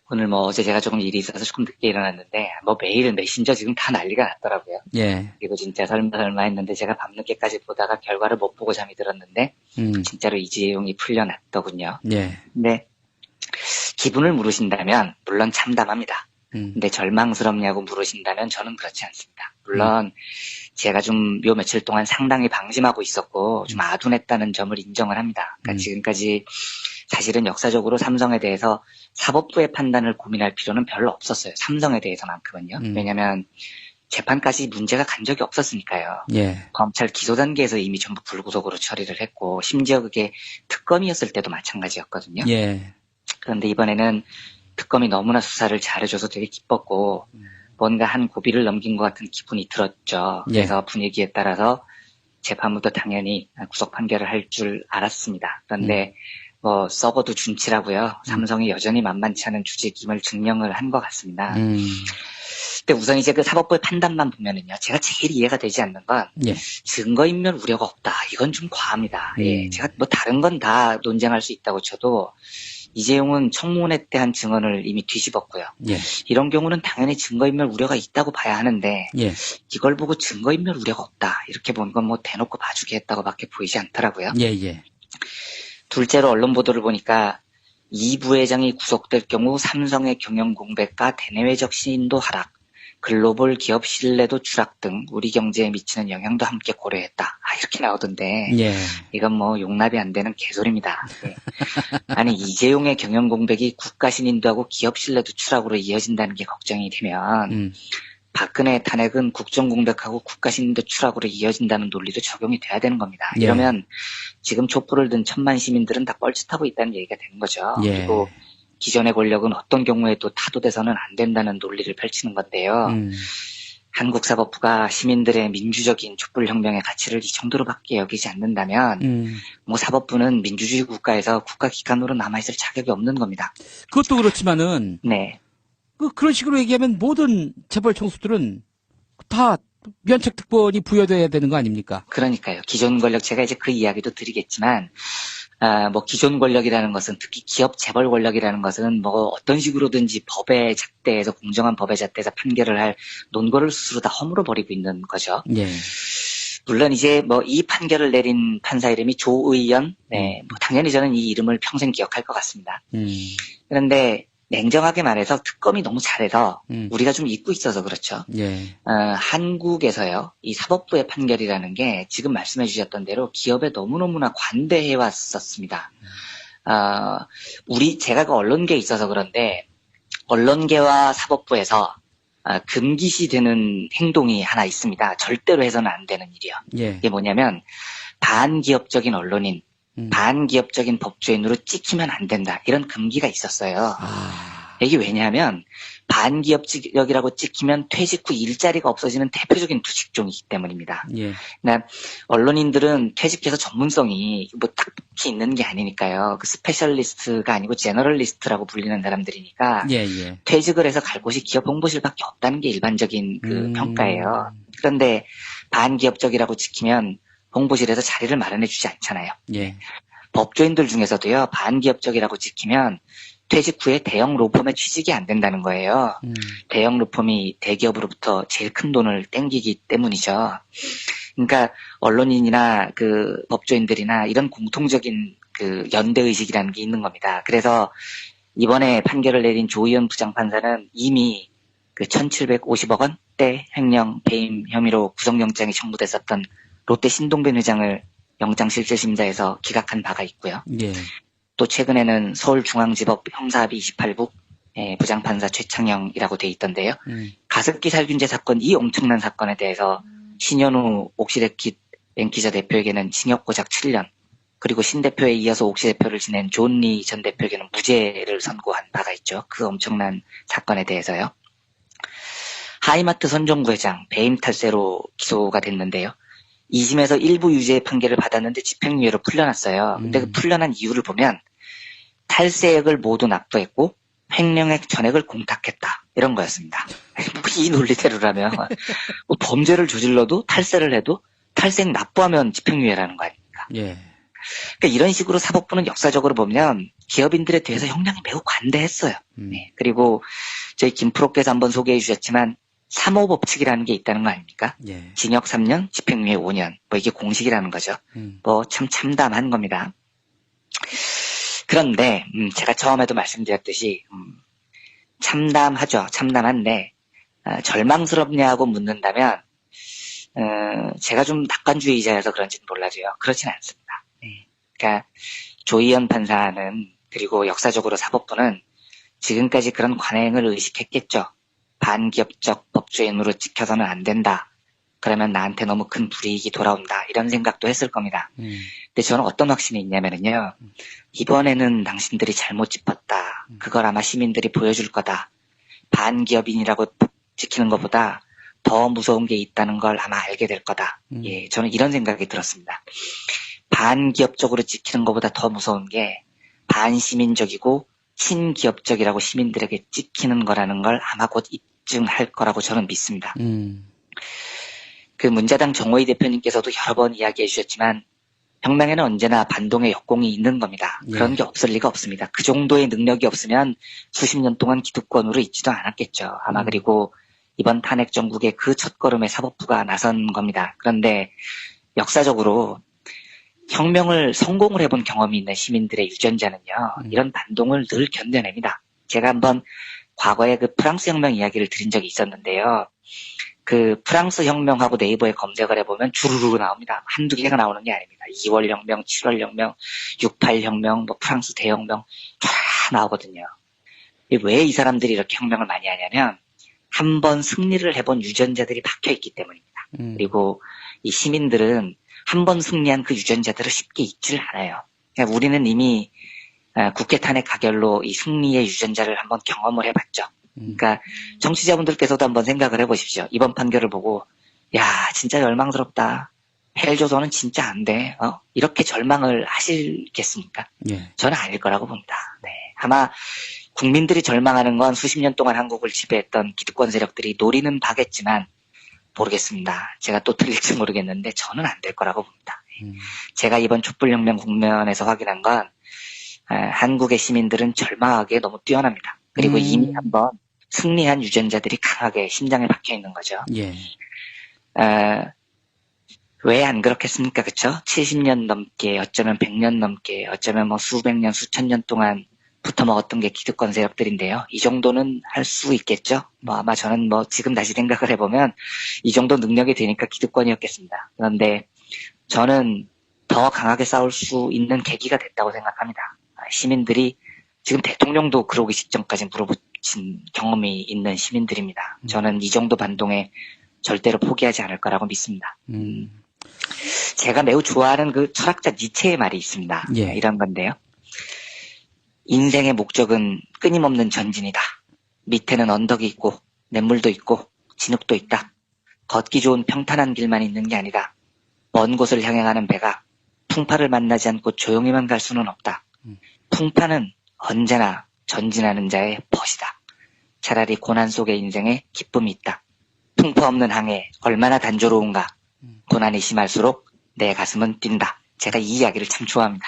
오늘 어제 제가 조금 일이 있어서 조금 늦게 일어났는데, 매일 메신저 지금 다 난리가 났더라고요. 예. 그리고 진짜 설마 했는데 제가 밤늦게까지 보다가 결과를 못 보고 잠이 들었는데, 진짜로 이재용이 풀려났더군요. 예. 근데, 기분을 물으신다면, 물론 참담합니다. 근데 절망스럽냐고 물으신다면 저는 그렇지 않습니다. 물론 제가 좀 요 며칠 동안 상당히 방심하고 있었고 좀 아둔했다는 점을 인정을 합니다. 그러니까 지금까지 사실은 역사적으로 삼성에 대해서 사법부의 판단을 고민할 필요는 별로 없었어요. 삼성에 대해서만큼은요. 왜냐하면 재판까지 문제가 간 적이 없었으니까요. 예. 검찰 기소 단계에서 이미 전부 불구속으로 처리를 했고 심지어 그게 특검이었을 때도 마찬가지였거든요. 예. 그런데 이번에는 특검이 너무나 수사를 잘해줘서 되게 기뻤고 뭔가 한 고비를 넘긴 것 같은 기분이 들었죠. 예. 그래서 분위기에 따라서 재판부도 당연히 구속 판결을 할 줄 알았습니다. 그런데 썩어도 준치라고요. 삼성이 여전히 만만치 않은 주직임을 증명을 한 것 같습니다. 근데 우선 이제 그 사법부의 판단만 보면은요, 제가 제일 이해가 되지 않는 건 예. 증거인멸 우려가 없다. 이건 좀 과합니다. 예, 제가 다른 건 다 논쟁할 수 있다고 쳐도 이재용은 청문회 때 한 증언을 이미 뒤집었고요. 예. 이런 경우는 당연히 증거인멸 우려가 있다고 봐야 하는데 예. 이걸 보고 증거인멸 우려가 없다. 이렇게 보는 건 대놓고 봐주기 했다고밖에 보이지 않더라고요. 예. 예. 둘째로 언론 보도를 보니까 이 부회장이 구속될 경우 삼성의 경영 공백과 대내외적 신인도 하락, 글로벌 기업 신뢰도 추락 등 우리 경제에 미치는 영향도 함께 고려했다. 이렇게 나오던데 예. 이건 용납이 안 되는 개소리입니다. 네. 아니 이재용의 경영 공백이 국가 신인도하고 기업 신뢰도 추락으로 이어진다는 게 걱정이 되면 박근혜 탄핵은 국정 공백하고 국가 신인도 추락으로 이어진다는 논리도 적용이 돼야 되는 겁니다. 예. 이러면 지금 촛불을 든 천만 시민들은 다 뻘짓하고 있다는 얘기가 되는 거죠. 예. 그리고 기존의 권력은 어떤 경우에도 타도돼서는 안 된다는 논리를 펼치는 건데요. 한국 사법부가 시민들의 민주적인 촛불혁명의 가치를 이 정도로밖에 여기지 않는다면 뭐 사법부는 민주주의 국가에서 국가기관으로 남아있을 자격이 없는 겁니다. 그것도 그렇지만은 네. 그런 식으로 얘기하면 모든 재벌 총수들은 다 면책 특권이 부여돼야 되는 거 아닙니까? 그러니까요. 기존 권력, 제가 이제 그 이야기도 드리겠지만, 뭐 기존 권력이라는 것은, 특히 기업 재벌 권력이라는 것은 뭐 어떤 식으로든지 법의 잣대에서, 공정한 법의 잣대에서 판결을 할 논거를 스스로 다 허물어 버리고 있는 거죠. 예. 물론 이제 뭐 이 판결을 내린 판사 이름이 조의연, 네, 뭐 당연히 저는 이 이름을 평생 기억할 것 같습니다. 그런데 냉정하게 말해서 특검이 너무 잘해서 우리가 좀 잊고 있어서 그렇죠. 예. 한국에서요, 이 사법부의 판결이라는 게 지금 말씀해 주셨던 대로 기업에 너무너무나 관대해 왔었습니다. 제가 그 언론계에 있어서 그런데, 언론계와 사법부에서 금기시 되는 행동이 하나 있습니다. 절대로 해서는 안 되는 일이요. 예. 이게 뭐냐면, 반기업적인 언론인, 반기업적인 법조인으로 찍히면 안 된다. 이런 금기가 있었어요. 이게 왜냐하면 반기업적이라고 찍히면 퇴직 후 일자리가 없어지는 대표적인 투직종이기 때문입니다. 예. 그러니까 언론인들은 퇴직해서 전문성이 뭐 딱히 있는 게 아니니까요. 그 스페셜리스트가 아니고 제너럴리스트라고 불리는 사람들이니까 예, 예. 퇴직을 해서 갈 곳이 기업 홍보실밖에 없다는 게 일반적인 그 평가예요. 그런데 반기업적이라고 찍히면 홍보실에서 자리를 마련해 주지 않잖아요. 예. 법조인들 중에서도요, 반기업적이라고 찍히면 퇴직 후에 대형 로펌에 취직이 안 된다는 거예요. 대형 로펌이 대기업으로부터 제일 큰 돈을 땡기기 때문이죠. 그러니까 언론인이나 그 법조인들이나 이런 공통적인 그 연대의식이라는 게 있는 겁니다. 그래서 이번에 판결을 내린 조의연 부장판사는 이미 그 1750억 원대 횡령 배임 혐의로 구속영장이 청구됐었던 롯데 신동빈 회장을 영장실질심사에서 기각한 바가 있고요. 예. 또 최근에는 서울중앙지법 형사합의 28부 부장판사 최창영이라고 돼 있던데요. 가습기 살균제 사건, 이 엄청난 사건에 대해서 신현우 옥시레킷 뱅키저 대표에게는 징역 고작 7년, 그리고 신 대표에 이어서 옥시 대표를 지낸 존 리 전 대표에게는 무죄를 선고한 바가 있죠. 그 엄청난 사건에 대해서요. 하이마트 선정부 회장 배임 탈세로 기소가 됐는데요. 2심에서 일부 유죄 판결을 받았는데 집행유예로 풀려났어요. 근데 그 풀려난 이유를 보면 탈세액을 모두 납부했고 횡령액 전액을 공탁했다, 이런 거였습니다. 이 논리대로라면 뭐 범죄를 저질러도 탈세를 해도 탈세액 납부하면 집행유예라는 거 아닙니까? 예. 그러니까 이런 식으로 사법부는 역사적으로 보면 기업인들에 대해서 형량이 매우 관대했어요. 네. 그리고 저희 김프로께서 한번 소개해 주셨지만 3호 법칙이라는 게 있다는 거 아닙니까? 예. 징역 3년, 집행유예 5년. 뭐 이게 공식이라는 거죠. 뭐 참 참담한 겁니다. 그런데 제가 처음에도 말씀드렸듯이 참담하죠. 참담한데 절망스럽냐고 묻는다면 제가 좀 낙관주의자여서 그런지는 몰라도요, 그렇진 않습니다. 네. 그러니까 조의연 판사는, 그리고 역사적으로 사법부는 지금까지 그런 관행을 의식했겠죠. 반기업적 법조인으로 찍혀서는 안 된다. 그러면 나한테 너무 큰 불이익이 돌아온다, 이런 생각도 했을 겁니다. 근데 저는 어떤 확신이 있냐면요, 이번에는 당신들이 잘못 짚었다. 그걸 아마 시민들이 보여줄 거다. 반기업인이라고 찍히는 것보다 더 무서운 게 있다는 걸 아마 알게 될 거다. 예, 저는 이런 생각이 들었습니다. 반기업적으로 찍히는 것보다 더 무서운 게 반시민적이고 친기업적이라고 시민들에게 찍히는 거라는 걸 아마 곧 입증할 거라고 저는 믿습니다. 그 문자당 정호희 대표님께서도 여러 번 이야기해 주셨지만 혁명에는 언제나 반동의 역공이 있는 겁니다. 예. 그런 게 없을 리가 없습니다. 그 정도의 능력이 없으면 수십 년 동안 기득권으로 있지도 않았겠죠. 아마 그리고 이번 탄핵 정국의 그 첫걸음에 사법부가 나선 겁니다. 그런데 역사적으로 혁명을 성공을 해본 경험이 있는 시민들의 유전자는요, 이런 반동을 늘 견뎌냅니다. 제가 한번 과거에 그 프랑스 혁명 이야기를 드린 적이 있었는데요. 그 프랑스 혁명하고 네이버에 검색을 해보면 주르르 나옵니다. 한두 개가 나오는 게 아닙니다. 2월 혁명, 7월 혁명, 68 혁명, 뭐 프랑스 대혁명 다 나오거든요. 왜 이 사람들이 이렇게 혁명을 많이 하냐면 한 번 승리를 해본 유전자들이 박혀있기 때문입니다. 그리고 이 시민들은 한 번 승리한 그 유전자들을 쉽게 잊지를 않아요. 그러니까 우리는 이미 국회 탄핵 가결로 이 승리의 유전자를 한번 경험을 해봤죠. 그러니까 정치자분들께서도 한번 생각을 해보십시오. 이번 판결을 보고 야 진짜 열망스럽다. 헬조선은 진짜 안 돼. 이렇게 절망을 하시겠습니까? 예. 저는 아닐 거라고 봅니다. 네. 아마 국민들이 절망하는 건 수십 년 동안 한국을 지배했던 기득권 세력들이 노리는 바겠지만 모르겠습니다. 제가 또 틀릴지 모르겠는데 저는 안 될 거라고 봅니다. 제가 이번 촛불혁명 국면에서 확인한 건 한국의 시민들은 절망하기에 너무 뛰어납니다. 그리고 이미 한번 승리한 유전자들이 강하게 심장에 박혀 있는 거죠. 예. 왜 안 그렇겠습니까? 그쵸? 70년 넘게, 어쩌면 100년 넘게, 어쩌면 뭐 수백 년, 수천 년 동안 붙어 먹었던 게 기득권 세력들인데요. 이 정도는 할 수 있겠죠? 뭐 아마 저는 뭐 지금 다시 생각을 해보면 이 정도 능력이 되니까 기득권이었겠습니다. 그런데 저는 더 강하게 싸울 수 있는 계기가 됐다고 생각합니다. 시민들이 지금 대통령도 그러기 직전까지 물어붙인 경험이 있는 시민들입니다. 저는 이 정도 반동에 절대로 포기하지 않을 거라고 믿습니다. 제가 매우 좋아하는 그 철학자 니체의 말이 있습니다. 예. 이런 건데요. 인생의 목적은 끊임없는 전진이다. 밑에는 언덕이 있고 냇물도 있고 진흙도 있다. 걷기 좋은 평탄한 길만 있는 게 아니다. 먼 곳을 향해 가는 배가 풍파를 만나지 않고 조용히만 갈 수는 없다. 풍파는 언제나 전진하는 자의 벗이다. 차라리 고난 속의 인생에 기쁨이 있다. 풍파 없는 항해 얼마나 단조로운가. 고난이 심할수록 내 가슴은 뛴다. 제가 이 이야기를 참 좋아합니다.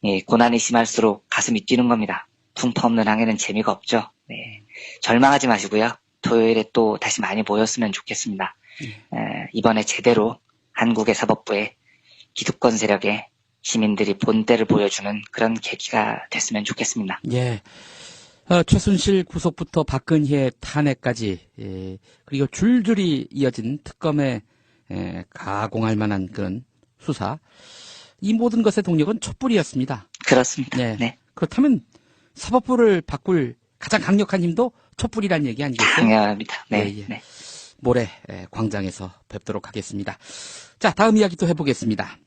예, 고난이 심할수록 가슴이 뛰는 겁니다. 풍파 없는 항해는 재미가 없죠. 네. 절망하지 마시고요. 토요일에 또 다시 많이 모였으면 좋겠습니다. 이번에 제대로 한국의 사법부에 기득권 세력에 시민들이 본때를 보여주는 그런 계기가 됐으면 좋겠습니다. 예. 최순실 구속부터 박근혜 탄핵까지, 예, 그리고 줄줄이 이어진 특검에 가공할 만한 그런 수사. 이 모든 것의 동력은 촛불이었습니다. 그렇습니다. 네. 네. 그렇다면 사법부를 바꿀 가장 강력한 힘도 촛불이란 얘기 아니겠어요? 당연합니다. 네. 예, 예. 네. 모레 광장에서 뵙도록 하겠습니다. 자, 다음 이야기 또 해보겠습니다.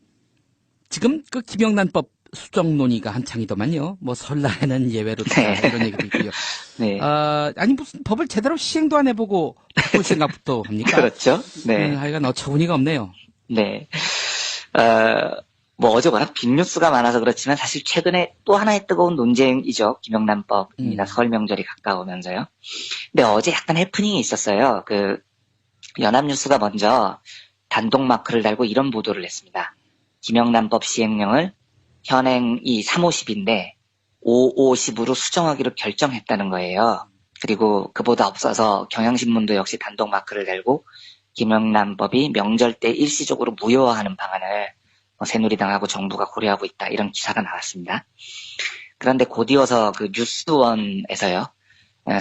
지금 그 김영란법 수정 논의가 한창이더만요. 뭐 설날에는 예외로 네. 이런 얘기도 있고요. 네. 아니 무슨 법을 제대로 시행도 안 해보고 바꿀 생각부터 합니까? 그렇죠. 네. 하여간 어처구니가 없네요. 네. 뭐 어제 워낙 빅뉴스가 많아서 그렇지만 사실 최근에 또 하나의 뜨거운 논쟁이죠. 김영란법입니다. 설 명절이 가까우면서요. 근데 어제 약간 해프닝이 있었어요. 그 연합뉴스가 먼저 단독 마크를 달고 이런 보도를 했습니다. 김영란법 시행령을 현행이 350인데 550으로 수정하기로 결정했다는 거예요. 그리고 그보다 앞서서 경향신문도 역시 단독 마크를 달고 김영란법이 명절 때 일시적으로 무효화하는 방안을 새누리당하고 정부가 고려하고 있다. 이런 기사가 나왔습니다. 그런데 곧이어서 그 뉴스원에서요.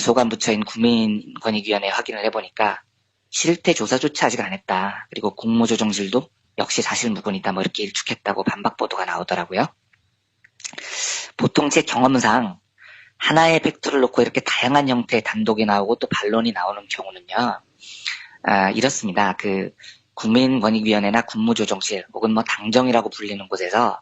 소관부처인 국민권익위원회에 확인을 해보니까 실태 조사조차 아직 안 했다. 그리고 공모조정실도 역시 사실 무근이다. 뭐 이렇게 일축했다고 반박 보도가 나오더라고요. 보통 제 경험상 하나의 팩트를 놓고 이렇게 다양한 형태의 단독이 나오고 또 반론이 나오는 경우는요. 이렇습니다. 그 국민권익위원회나 국무조정실 혹은 뭐 당정이라고 불리는 곳에서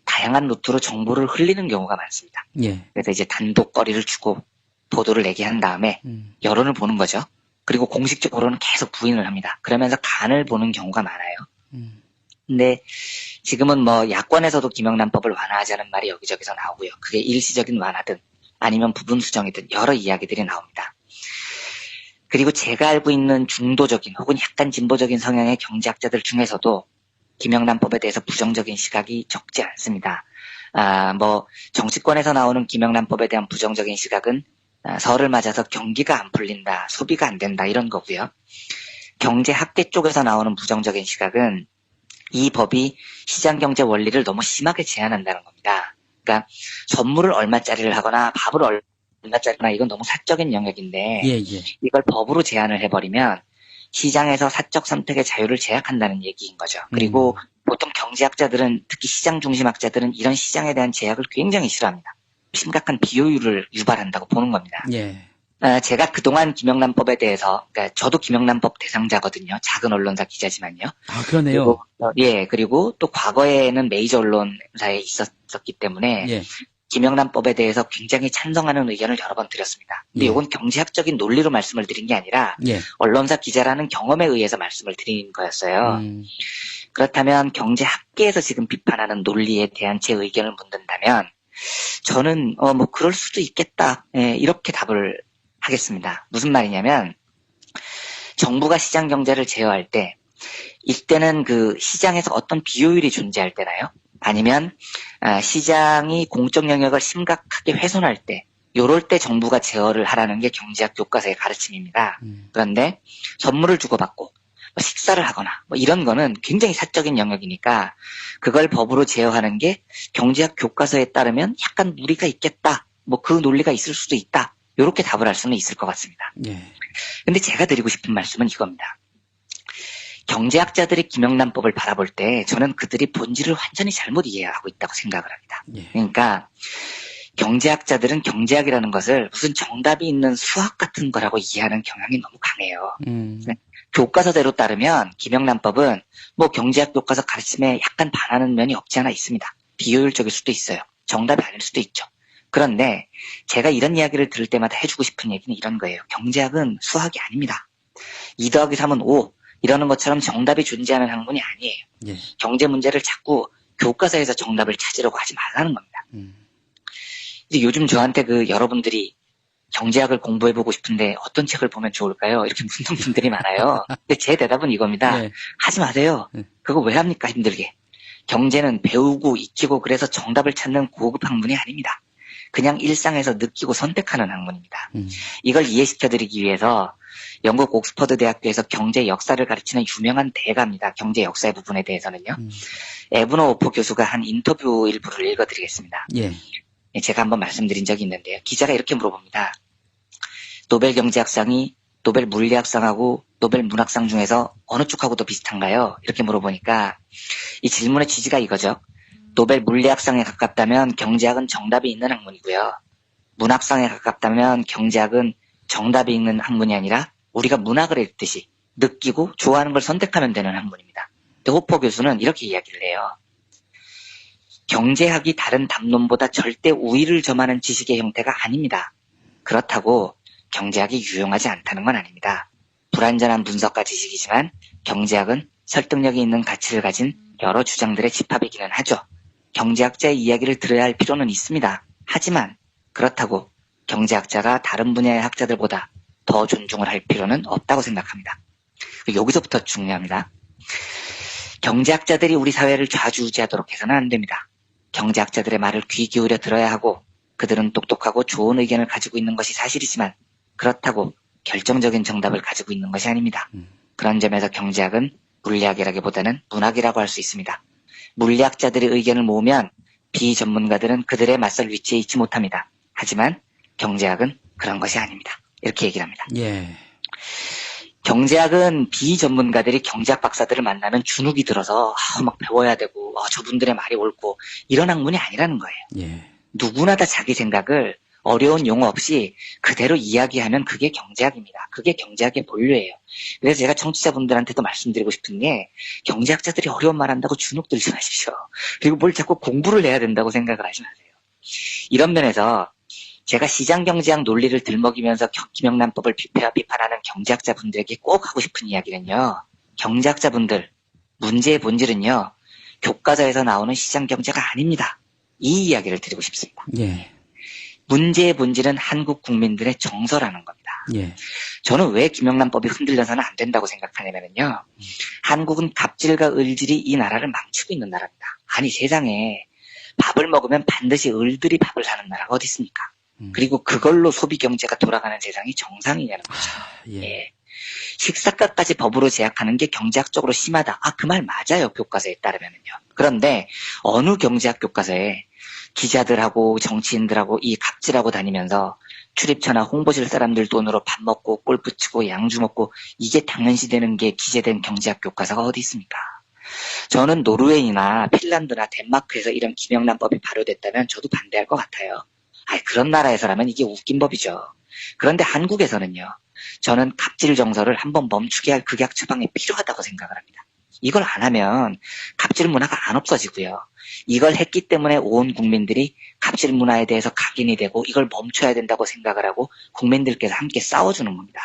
다양한 루트로 정보를 흘리는 경우가 많습니다. 예. 그래서 이제 단독 거리를 주고 보도를 내게 한 다음에 여론을 보는 거죠. 그리고 공식적으로는 계속 부인을 합니다. 그러면서 간을 보는 경우가 많아요. 근데 지금은 뭐 야권에서도 김영란법을 완화하자는 말이 여기저기서 나오고요. 그게 일시적인 완화든 아니면 부분 수정이든 여러 이야기들이 나옵니다. 그리고 제가 알고 있는 중도적인 혹은 약간 진보적인 성향의 경제학자들 중에서도 김영란법에 대해서 부정적인 시각이 적지 않습니다. 뭐 정치권에서 나오는 김영란법에 대한 부정적인 시각은 설을 맞아서 경기가 안 풀린다, 소비가 안 된다 이런 거고요. 경제학계 쪽에서 나오는 부정적인 시각은 이 법이 시장경제 원리를 너무 심하게 제한한다는 겁니다. 그러니까 선물을 얼마짜리를 하거나 밥을 얼마짜리나 이건 너무 사적인 영역인데 예, 예. 이걸 법으로 제한을 해버리면 시장에서 사적 선택의 자유를 제약한다는 얘기인 거죠. 그리고 보통 경제학자들은 특히 시장 중심학자들은 이런 시장에 대한 제약을 굉장히 싫어합니다. 심각한 비효율을 유발한다고 보는 겁니다. 예. 제가 그동안 김영란법에 대해서, 그러니까 저도 김영란법 대상자거든요. 작은 언론사 기자지만요. 아, 그러네요. 그리고, 그리고 또 과거에는 메이저 언론사에 있었기 때문에 예. 김영란법에 대해서 굉장히 찬성하는 의견을 여러 번 드렸습니다. 근데 예. 이건 경제학적인 논리로 말씀을 드린 게 아니라 예. 언론사 기자라는 경험에 의해서 말씀을 드린 거였어요. 그렇다면 경제학계에서 지금 비판하는 논리에 대한 제 의견을 묻는다면 저는 뭐 그럴 수도 있겠다. 예, 이렇게 답을 하겠습니다. 무슨 말이냐면 정부가 시장 경제를 제어할 때 이때는 그 시장에서 어떤 비효율이 존재할 때나요? 아니면 시장이 공적 영역을 심각하게 훼손할 때 요럴 때 정부가 제어를 하라는 게 경제학 교과서의 가르침입니다. 그런데 선물을 주고받고 뭐 식사를 하거나 뭐 이런 거는 굉장히 사적인 영역이니까 그걸 법으로 제어하는 게 경제학 교과서에 따르면 약간 무리가 있겠다. 뭐 그 논리가 있을 수도 있다. 요렇게 답을 할 수는 있을 것 같습니다. 예. 근데 제가 드리고 싶은 말씀은 이겁니다. 경제학자들이 김영란법을 바라볼 때 저는 그들이 본질을 완전히 잘못 이해하고 있다고 생각을 합니다. 예. 그러니까 경제학자들은 경제학이라는 것을 무슨 정답이 있는 수학 같은 거라고 이해하는 경향이 너무 강해요. 교과서대로 따르면 김영란법은 뭐 경제학 교과서 가르침에 약간 반하는 면이 없지 않아 있습니다. 비효율적일 수도 있어요. 정답이 아닐 수도 있죠. 그런데 제가 이런 이야기를 들을 때마다 해주고 싶은 얘기는 이런 거예요. 경제학은 수학이 아닙니다. 2 더하기 3은 5 이러는 것처럼 정답이 존재하는 학문이 아니에요. 예. 경제 문제를 자꾸 교과서에서 정답을 찾으려고 하지 말라는 겁니다. 이제 요즘 저한테 여러분들이 경제학을 공부해보고 싶은데 어떤 책을 보면 좋을까요? 이렇게 묻는 분들이 많아요. 근데 제 대답은 이겁니다. 네. 하지 마세요. 그거 왜 합니까? 힘들게. 경제는 배우고 익히고 그래서 정답을 찾는 고급 학문이 아닙니다. 그냥 일상에서 느끼고 선택하는 학문입니다. 이걸 이해시켜드리기 위해서 영국 옥스퍼드 대학교에서 경제 역사를 가르치는 유명한 대가입니다. 경제 역사의 부분에 대해서는요. 에브너 오포 교수가 한 인터뷰 일부를 읽어드리겠습니다. 예. 제가 한번 말씀드린 적이 있는데요. 기자가 이렇게 물어봅니다. 노벨 경제학상이 노벨 물리학상하고 노벨 문학상 중에서 어느 쪽하고 더 비슷한가요? 이렇게 물어보니까 이 질문의 취지가 이거죠. 노벨 물리학상에 가깝다면 경제학은 정답이 있는 학문이고요. 문학상에 가깝다면 경제학은 정답이 있는 학문이 아니라 우리가 문학을 읽듯이 느끼고 좋아하는 걸 선택하면 되는 학문입니다. 근데 호퍼 교수는 이렇게 이야기를 해요. 경제학이 다른 담론보다 절대 우위를 점하는 지식의 형태가 아닙니다. 그렇다고 경제학이 유용하지 않다는 건 아닙니다. 불완전한 분석과 지식이지만 경제학은 설득력이 있는 가치를 가진 여러 주장들의 집합이기는 하죠. 경제학자의 이야기를 들어야 할 필요는 있습니다. 하지만 그렇다고 경제학자가 다른 분야의 학자들보다 더 존중을 할 필요는 없다고 생각합니다. 여기서부터 중요합니다. 경제학자들이 우리 사회를 좌지우지하도록 해서는 안 됩니다. 경제학자들의 말을 귀 기울여 들어야 하고 그들은 똑똑하고 좋은 의견을 가지고 있는 것이 사실이지만 그렇다고 결정적인 정답을 가지고 있는 것이 아닙니다. 그런 점에서 경제학은 물리학이라기보다는 문학이라고 할 수 있습니다. 물리학자들의 의견을 모으면 비전문가들은 그들의 맞설 위치에 있지 못합니다. 하지만 경제학은 그런 것이 아닙니다. 이렇게 얘기를 합니다. 예. 경제학은 비전문가들이 경제학 박사들을 만나면 주눅이 들어서 막 배워야 되고 저분들의 말이 옳고 이런 학문이 아니라는 거예요. 예. 누구나 다 자기 생각을 어려운 용어 없이 그대로 이야기하면 그게 경제학입니다. 그게 경제학의 본류예요. 그래서 제가 청취자분들한테도 말씀드리고 싶은 게 경제학자들이 어려운 말 한다고 주눅 들지 마십시오. 그리고 뭘 자꾸 공부를 해야 된다고 생각을 하지 마세요. 이런 면에서 제가 시장경제학 논리를 들먹이면서 김영란법을 비판하는 경제학자분들에게 꼭 하고 싶은 이야기는요. 경제학자분들, 문제의 본질은요. 교과서에서 나오는 시장경제가 아닙니다. 이 이야기를 드리고 싶습니다. 예. 문제의 본질은 한국 국민들의 정서라는 겁니다. 예. 저는 왜 김영란법이 흔들려서는 안 된다고 생각하냐면요. 한국은 갑질과 을질이 이 나라를 망치고 있는 나라입니다. 아니 세상에 밥을 먹으면 반드시 을들이 밥을 사는 나라가 어디 있습니까? 그리고 그걸로 소비 경제가 돌아가는 세상이 정상이냐는 거죠. 예. 예. 식사값까지 법으로 제약하는 게 경제학적으로 심하다. 그 말 맞아요. 교과서에 따르면요. 그런데 어느 경제학 교과서에 기자들하고 정치인들하고 이 갑질하고 다니면서 출입처나 홍보실 사람들 돈으로 밥 먹고 골프 치고 양주 먹고 이게 당연시 되는 게 기재된 경제학 교과서가 어디 있습니까? 저는 노르웨이나 핀란드나 덴마크에서 이런 김영란법이 발효됐다면 저도 반대할 것 같아요. 그런 나라에서라면 이게 웃긴 법이죠. 그런데 한국에서는요. 저는 갑질 정서를 한번 멈추게 할 극약 처방이 필요하다고 생각을 합니다. 이걸 안 하면 갑질 문화가 안 없어지고요. 이걸 했기 때문에 온 국민들이 갑질 문화에 대해서 각인이 되고 이걸 멈춰야 된다고 생각을 하고 국민들께서 함께 싸워주는 겁니다.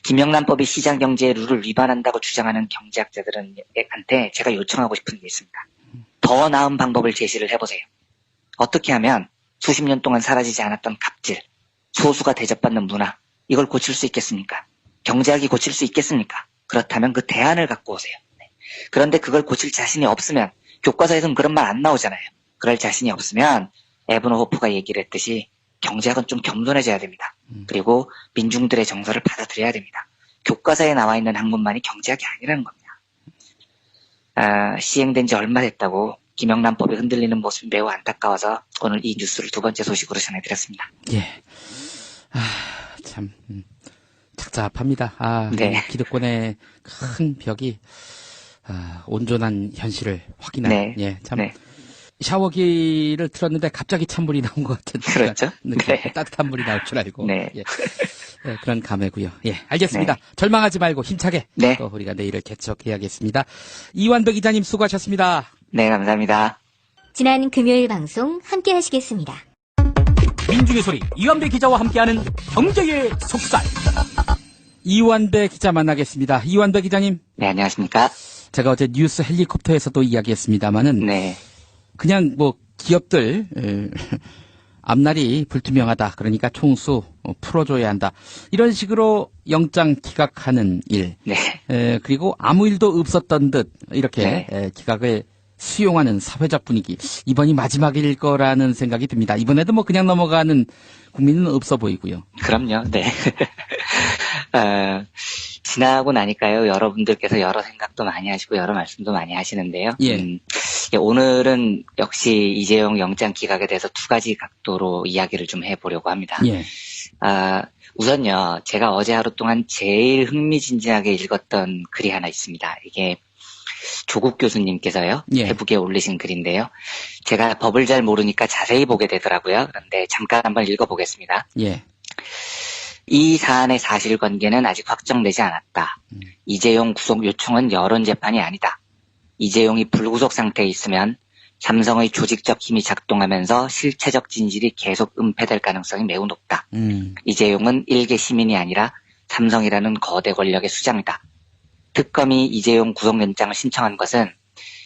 김영란법이 시장경제의 룰을 위반한다고 주장하는 경제학자들한테 제가 요청하고 싶은 게 있습니다. 더 나은 방법을 제시를 해보세요. 어떻게 하면 수십 년 동안 사라지지 않았던 갑질, 소수가 대접받는 문화, 이걸 고칠 수 있겠습니까? 경제학이 고칠 수 있겠습니까? 그렇다면 그 대안을 갖고 오세요. 네. 그런데 그걸 고칠 자신이 없으면, 교과서에서는 그런 말 안 나오잖아요. 그럴 자신이 없으면 에브너호프가 얘기를 했듯이 경제학은 좀 겸손해져야 됩니다. 그리고 민중들의 정서를 받아들여야 됩니다. 교과서에 나와 있는 학문만이 경제학이 아니라는 겁니다. 시행된 지 얼마 됐다고 김영란법이 흔들리는 모습이 매우 안타까워서 오늘 이 뉴스를 두 번째 소식으로 전해드렸습니다. 예. 참, 착잡합니다. 네. 기득권의 큰 벽이, 온전한 현실을 확인한, 네. 예, 참. 네. 샤워기를 틀었는데 갑자기 찬물이 나온 것 같은. 그렇죠. 느낌. 네. 따뜻한 물이 나올 줄 알고. 네. 예. 그런 감회고요. 예, 알겠습니다. 네. 절망하지 말고 힘차게. 네. 또 우리가 내일을 개척해야겠습니다. 이완배 기자님 수고하셨습니다. 네, 감사합니다. 지난 금요일 방송 함께 하시겠습니다. 민중의 소리 이완배 기자와 함께하는 경제의 속살. 이완배 기자 만나겠습니다. 이완배 기자님. 네, 안녕하십니까? 제가 어제 뉴스 헬리콥터에서도 이야기했습니다마는 네. 그냥 뭐 기업들 앞날이 불투명하다. 그러니까 총수 풀어줘야 한다. 이런 식으로 영장 기각하는 일. 네. 그리고 아무 일도 없었던 듯 이렇게 네. 기각을 수용하는 사회적 분위기. 이번이 마지막일 거라는 생각이 듭니다. 이번에도 뭐 그냥 넘어가는 국민은 없어 보이고요. 그럼요, 네. 지나고 나니까요, 여러분들께서 여러 생각도 많이 하시고, 여러 말씀도 많이 하시는데요. 예. 오늘은 역시 이재용 영장 기각에 대해서 두 가지 각도로 이야기를 좀 해보려고 합니다. 예. 우선요, 제가 어제 하루 동안 제일 흥미진진하게 읽었던 글이 하나 있습니다. 이게 조국 교수님께서요, 예. 페북에 올리신 글인데요. 제가 법을 잘 모르니까 자세히 보게 되더라고요. 그런데 잠깐 한번 읽어보겠습니다. 예. 이 사안의 사실관계는 아직 확정되지 않았다. 이재용 구속 요청은 여론 재판이 아니다. 이재용이 불구속 상태에 있으면 삼성의 조직적 힘이 작동하면서 실체적 진실이 계속 은폐될 가능성이 매우 높다. 이재용은 일개 시민이 아니라 삼성이라는 거대 권력의 수장이다. 특검이 이재용 구속영장을 신청한 것은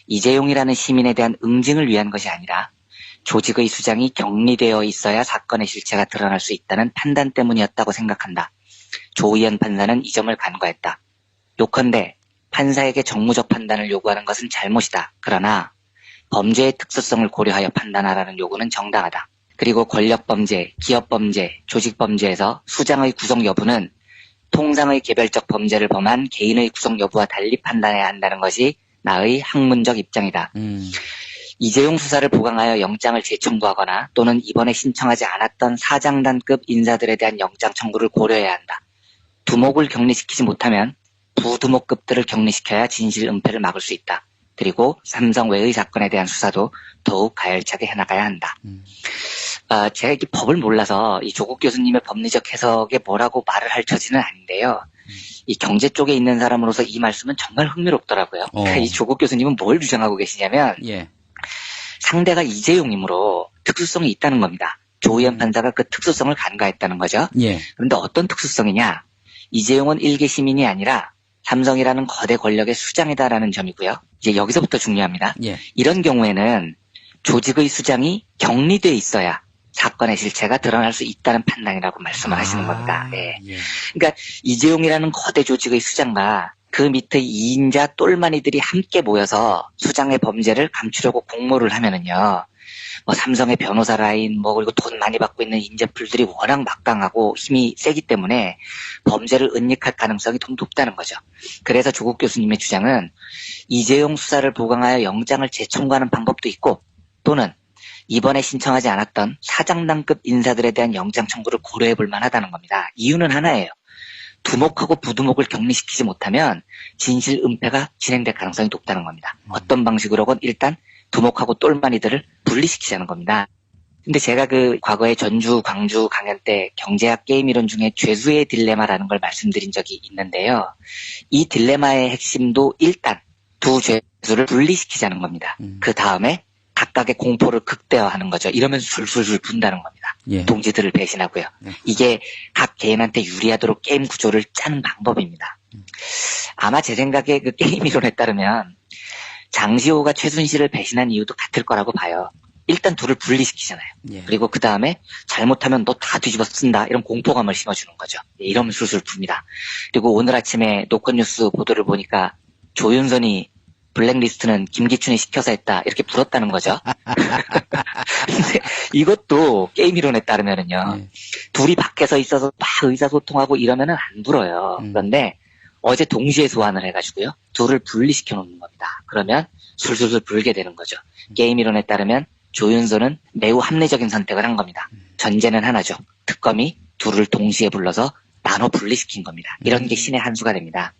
이재용이라는 시민에 대한 응징을 위한 것이 아니라 조직의 수장이 격리되어 있어야 사건의 실체가 드러날 수 있다는 판단 때문이었다고 생각한다. 조의연 판사는 이 점을 간과했다. 요컨대 판사에게 정무적 판단을 요구하는 것은 잘못이다. 그러나 범죄의 특수성을 고려하여 판단하라는 요구는 정당하다. 그리고 권력범죄, 기업범죄, 조직범죄에서 수장의 구속 여부는 통상의 개별적 범죄를 범한 개인의 구속 여부와 달리 판단해야 한다는 것이 나의 학문적 입장이다. 이재용 수사를 보강하여 영장을 재청구하거나 또는 이번에 신청하지 않았던 사장단급 인사들에 대한 영장 청구를 고려해야 한다. 두목을 격리시키지 못하면 부두목급들을 격리시켜야 진실 은폐를 막을 수 있다. 그리고 삼성 외의 사건에 대한 수사도 더욱 가열차게 해나가야 한다. 제가 이 법을 몰라서 이 조국 교수님의 법리적 해석에 뭐라고 말을 할 처지는 아닌데요. 이 경제 쪽에 있는 사람으로서 이 말씀은 정말 흥미롭더라고요. 그러니까 이 조국 교수님은 뭘 주장하고 계시냐면 예. 상대가 이재용이므로 특수성이 있다는 겁니다. 조의연 판사가 그 특수성을 간과했다는 거죠. 예. 그런데 어떤 특수성이냐? 이재용은 일개 시민이 아니라 삼성이라는 거대 권력의 수장이다라는 점이고요. 이제 여기서부터 중요합니다. 예. 이런 경우에는 조직의 수장이 격리돼 있어야 사건의 실체가 드러날 수 있다는 판단이라고 말씀을 하시는 겁니다. 네. 예. 그러니까 이재용이라는 거대 조직의 수장과 그 밑에 2인자 똘마니들이 함께 모여서 수장의 범죄를 감추려고 공모를 하면은요. 뭐 삼성의 변호사 라인 그리고 돈 많이 받고 있는 인재풀들이 워낙 막강하고 힘이 세기 때문에 범죄를 은닉할 가능성이 더 높다는 거죠. 그래서 조국 교수님의 주장은 이재용 수사를 보강하여 영장을 재청구하는 방법도 있고 또는 이번에 신청하지 않았던 사장단급 인사들에 대한 영장 청구를 고려해 볼 만하다는 겁니다. 이유는 하나예요. 두목하고 부두목을 격리시키지 못하면 진실 은폐가 진행될 가능성이 높다는 겁니다. 어떤 방식으로건 일단 두목하고 똘마니들을 분리시키자는 겁니다. 근데 제가 그 과거에 전주, 광주 강연 때 경제학 게임 이론 중에 죄수의 딜레마라는 걸 말씀드린 적이 있는데요. 이 딜레마의 핵심도 일단 두 죄수를 분리시키자는 겁니다. 그 다음에 각각의 공포를 극대화하는 거죠. 이러면서 술술술 분다는 겁니다. 예. 동지들을 배신하고요. 네. 이게 각 개인한테 유리하도록 게임 구조를 짜는 방법입니다. 아마 제 생각에 그 게임 이론에 따르면 장시호가 최순실을 배신한 이유도 같을 거라고 봐요. 일단 둘을 분리시키잖아요. 예. 그리고 그 다음에 잘못하면 너 다 뒤집어 쓴다. 이런 공포감을 심어주는 거죠. 이러면 술술 풉니다. 그리고 오늘 아침에 노컷뉴스 보도를 보니까 조윤선이 블랙리스트는 김기춘이 시켜서 했다. 이렇게 불었다는 거죠. 근데 이것도 게임 이론에 따르면은요. 예. 둘이 밖에서 있어서 막 의사소통하고 이러면은 안 불어요. 그런데 어제 동시에 소환을 해가지고요. 둘을 분리시켜 놓는 겁니다. 그러면 술술술 불게 되는 거죠. 게임 이론에 따르면 조윤선은 매우 합리적인 선택을 한 겁니다. 전제는 하나죠. 특검이 둘을 동시에 불러서 나눠 분리시킨 겁니다. 이런 게 신의 한 수가 됩니다.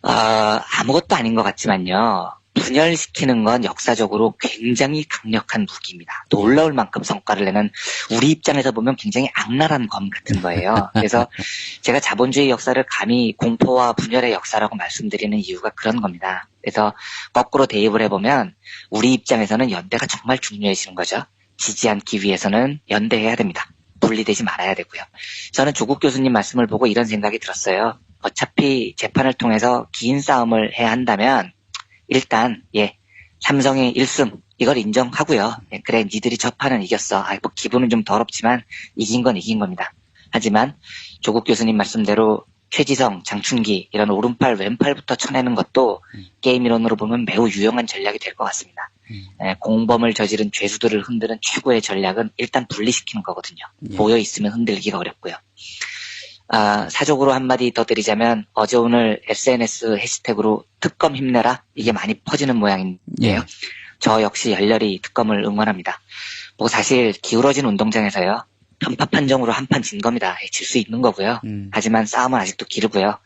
아무것도 아닌 것 같지만요. 분열시키는 건 역사적으로 굉장히 강력한 무기입니다. 놀라울 만큼 성과를 내는 우리 입장에서 보면 굉장히 악랄한 검 같은 거예요. 그래서 제가 자본주의 역사를 감히 공포와 분열의 역사라고 말씀드리는 이유가 그런 겁니다. 그래서 거꾸로 대입을 해보면 우리 입장에서는 연대가 정말 중요해지는 거죠. 지지 않기 위해서는 연대해야 됩니다. 분리되지 말아야 되고요. 저는 조국 교수님 말씀을 보고 이런 생각이 들었어요. 어차피 재판을 통해서 긴 싸움을 해야 한다면 일단 삼성의 1승 이걸 인정하고요. 그래 니들이 저 판은 이겼어. 뭐 기분은 좀 더럽지만 이긴 건 이긴 겁니다. 하지만 조국 교수님 말씀대로 최지성, 장충기 이런 오른팔 왼팔부터 쳐내는 것도 게임 이론으로 보면 매우 유용한 전략이 될 것 같습니다. 공범을 저지른 죄수들을 흔드는 최고의 전략은 일단 분리시키는 거거든요. 모여 있으면 흔들기가 어렵고요. 사적으로 한마디 더 드리자면 어제 오늘 SNS 해시태그로 특검 힘내라 이게 많이 퍼지는 모양인데요. 예. 저 역시 열렬히 특검을 응원합니다. 뭐 사실 기울어진 운동장에서요. 편파 판정으로 한 판 진 겁니다. 질 수 있는 거고요. 하지만 싸움은 아직도 기르고요.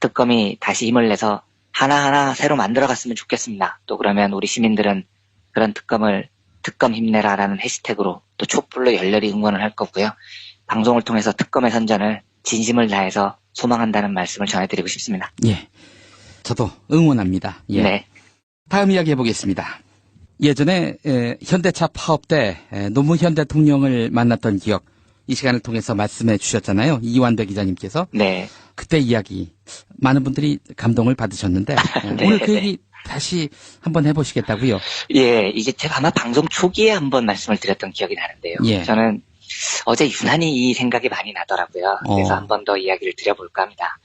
특검이 다시 힘을 내서 하나하나 새로 만들어갔으면 좋겠습니다. 또 그러면 우리 시민들은 그런 특검을 특검 힘내라라는 해시태그로 또 촛불로 열렬히 응원을 할 거고요. 방송을 통해서 특검의 선전을 진심을 다해서 소망한다는 말씀을 전해드리고 싶습니다. 예. 저도 응원합니다. 예. 네. 다음 이야기 해보겠습니다. 예전에 현대차 파업 때 노무현 대통령을 만났던 기억 이 시간을 통해서 말씀해 주셨잖아요. 이완배 기자님께서. 네. 그때 이야기 많은 분들이 감동을 받으셨는데 네, 오늘 그 네. 얘기 다시 한번 해보시겠다고요. 예, 이게 제가 아마 방송 초기에 한번 말씀을 드렸던 기억이 나는데요. 예. 저는 어제 유난히 이 생각이 많이 나더라고요. 그래서 한 번 더 이야기를 드려볼까 합니다.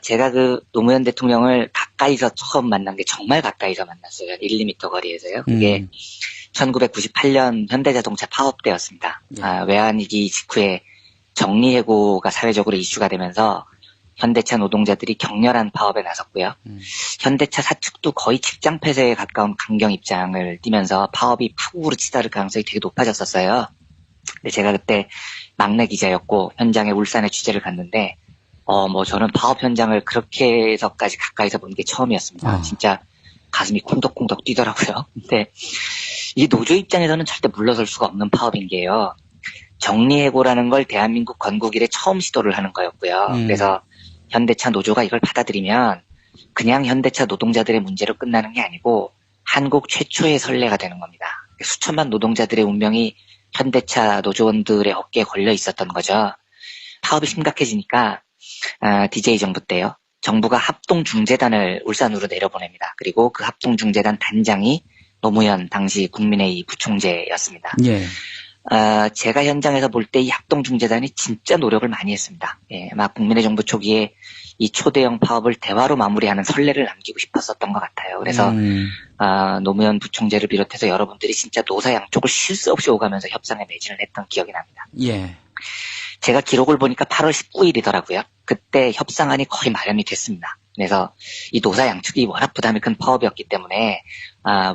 제가 그 노무현 대통령을 가까이서 처음 만난 게 정말 가까이서 만났어요. 한 1, 2m 거리에서요. 그게 1998년 현대자동차 파업 때였습니다. 예. 외환위기 직후에 정리해고가 사회적으로 이슈가 되면서 현대차 노동자들이 격렬한 파업에 나섰고요. 현대차 사측도 거의 직장 폐쇄에 가까운 강경 입장을 띠면서 파업이 파국으로 치달을 가능성이 되게 높아졌었어요. 근데 제가 그때 막내 기자였고 현장에 울산에 취재를 갔는데 저는 파업 현장을 그렇게 해서까지 가까이서 본 게 처음이었습니다. 진짜 가슴이 콩덕콩덕 뛰더라고요. 근데 이 노조 입장에서는 절대 물러설 수가 없는 파업인 게요. 정리해고라는 걸 대한민국 건국 이래 처음 시도를 하는 거였고요. 그래서 현대차 노조가 이걸 받아들이면 그냥 현대차 노동자들의 문제로 끝나는 게 아니고 한국 최초의 선례가 되는 겁니다. 수천만 노동자들의 운명이 현대차 노조원들의 어깨에 걸려 있었던 거죠. 파업이 심각해지니까 DJ 정부 때요. 정부가 합동중재단을 울산으로 내려보냅니다. 그리고 그 합동중재단 단장이 노무현 당시 국민회의 부총재였습니다. 예. 제가 현장에서 볼 때 이 합동중재단이 진짜 노력을 많이 했습니다. 막 국민의 정부 초기에 이 초대형 파업을 대화로 마무리하는 선례를 남기고 싶었었던 것 같아요. 그래서 노무현 부총재를 비롯해서 여러분들이 진짜 노사 양쪽을 쉴 수 없이 오가면서 협상에 매진을 했던 기억이 납니다. 예. 제가 기록을 보니까 8월 19일이더라고요. 그때 협상안이 거의 마련이 됐습니다. 그래서 이 노사 양측이 워낙 부담이 큰 파업이었기 때문에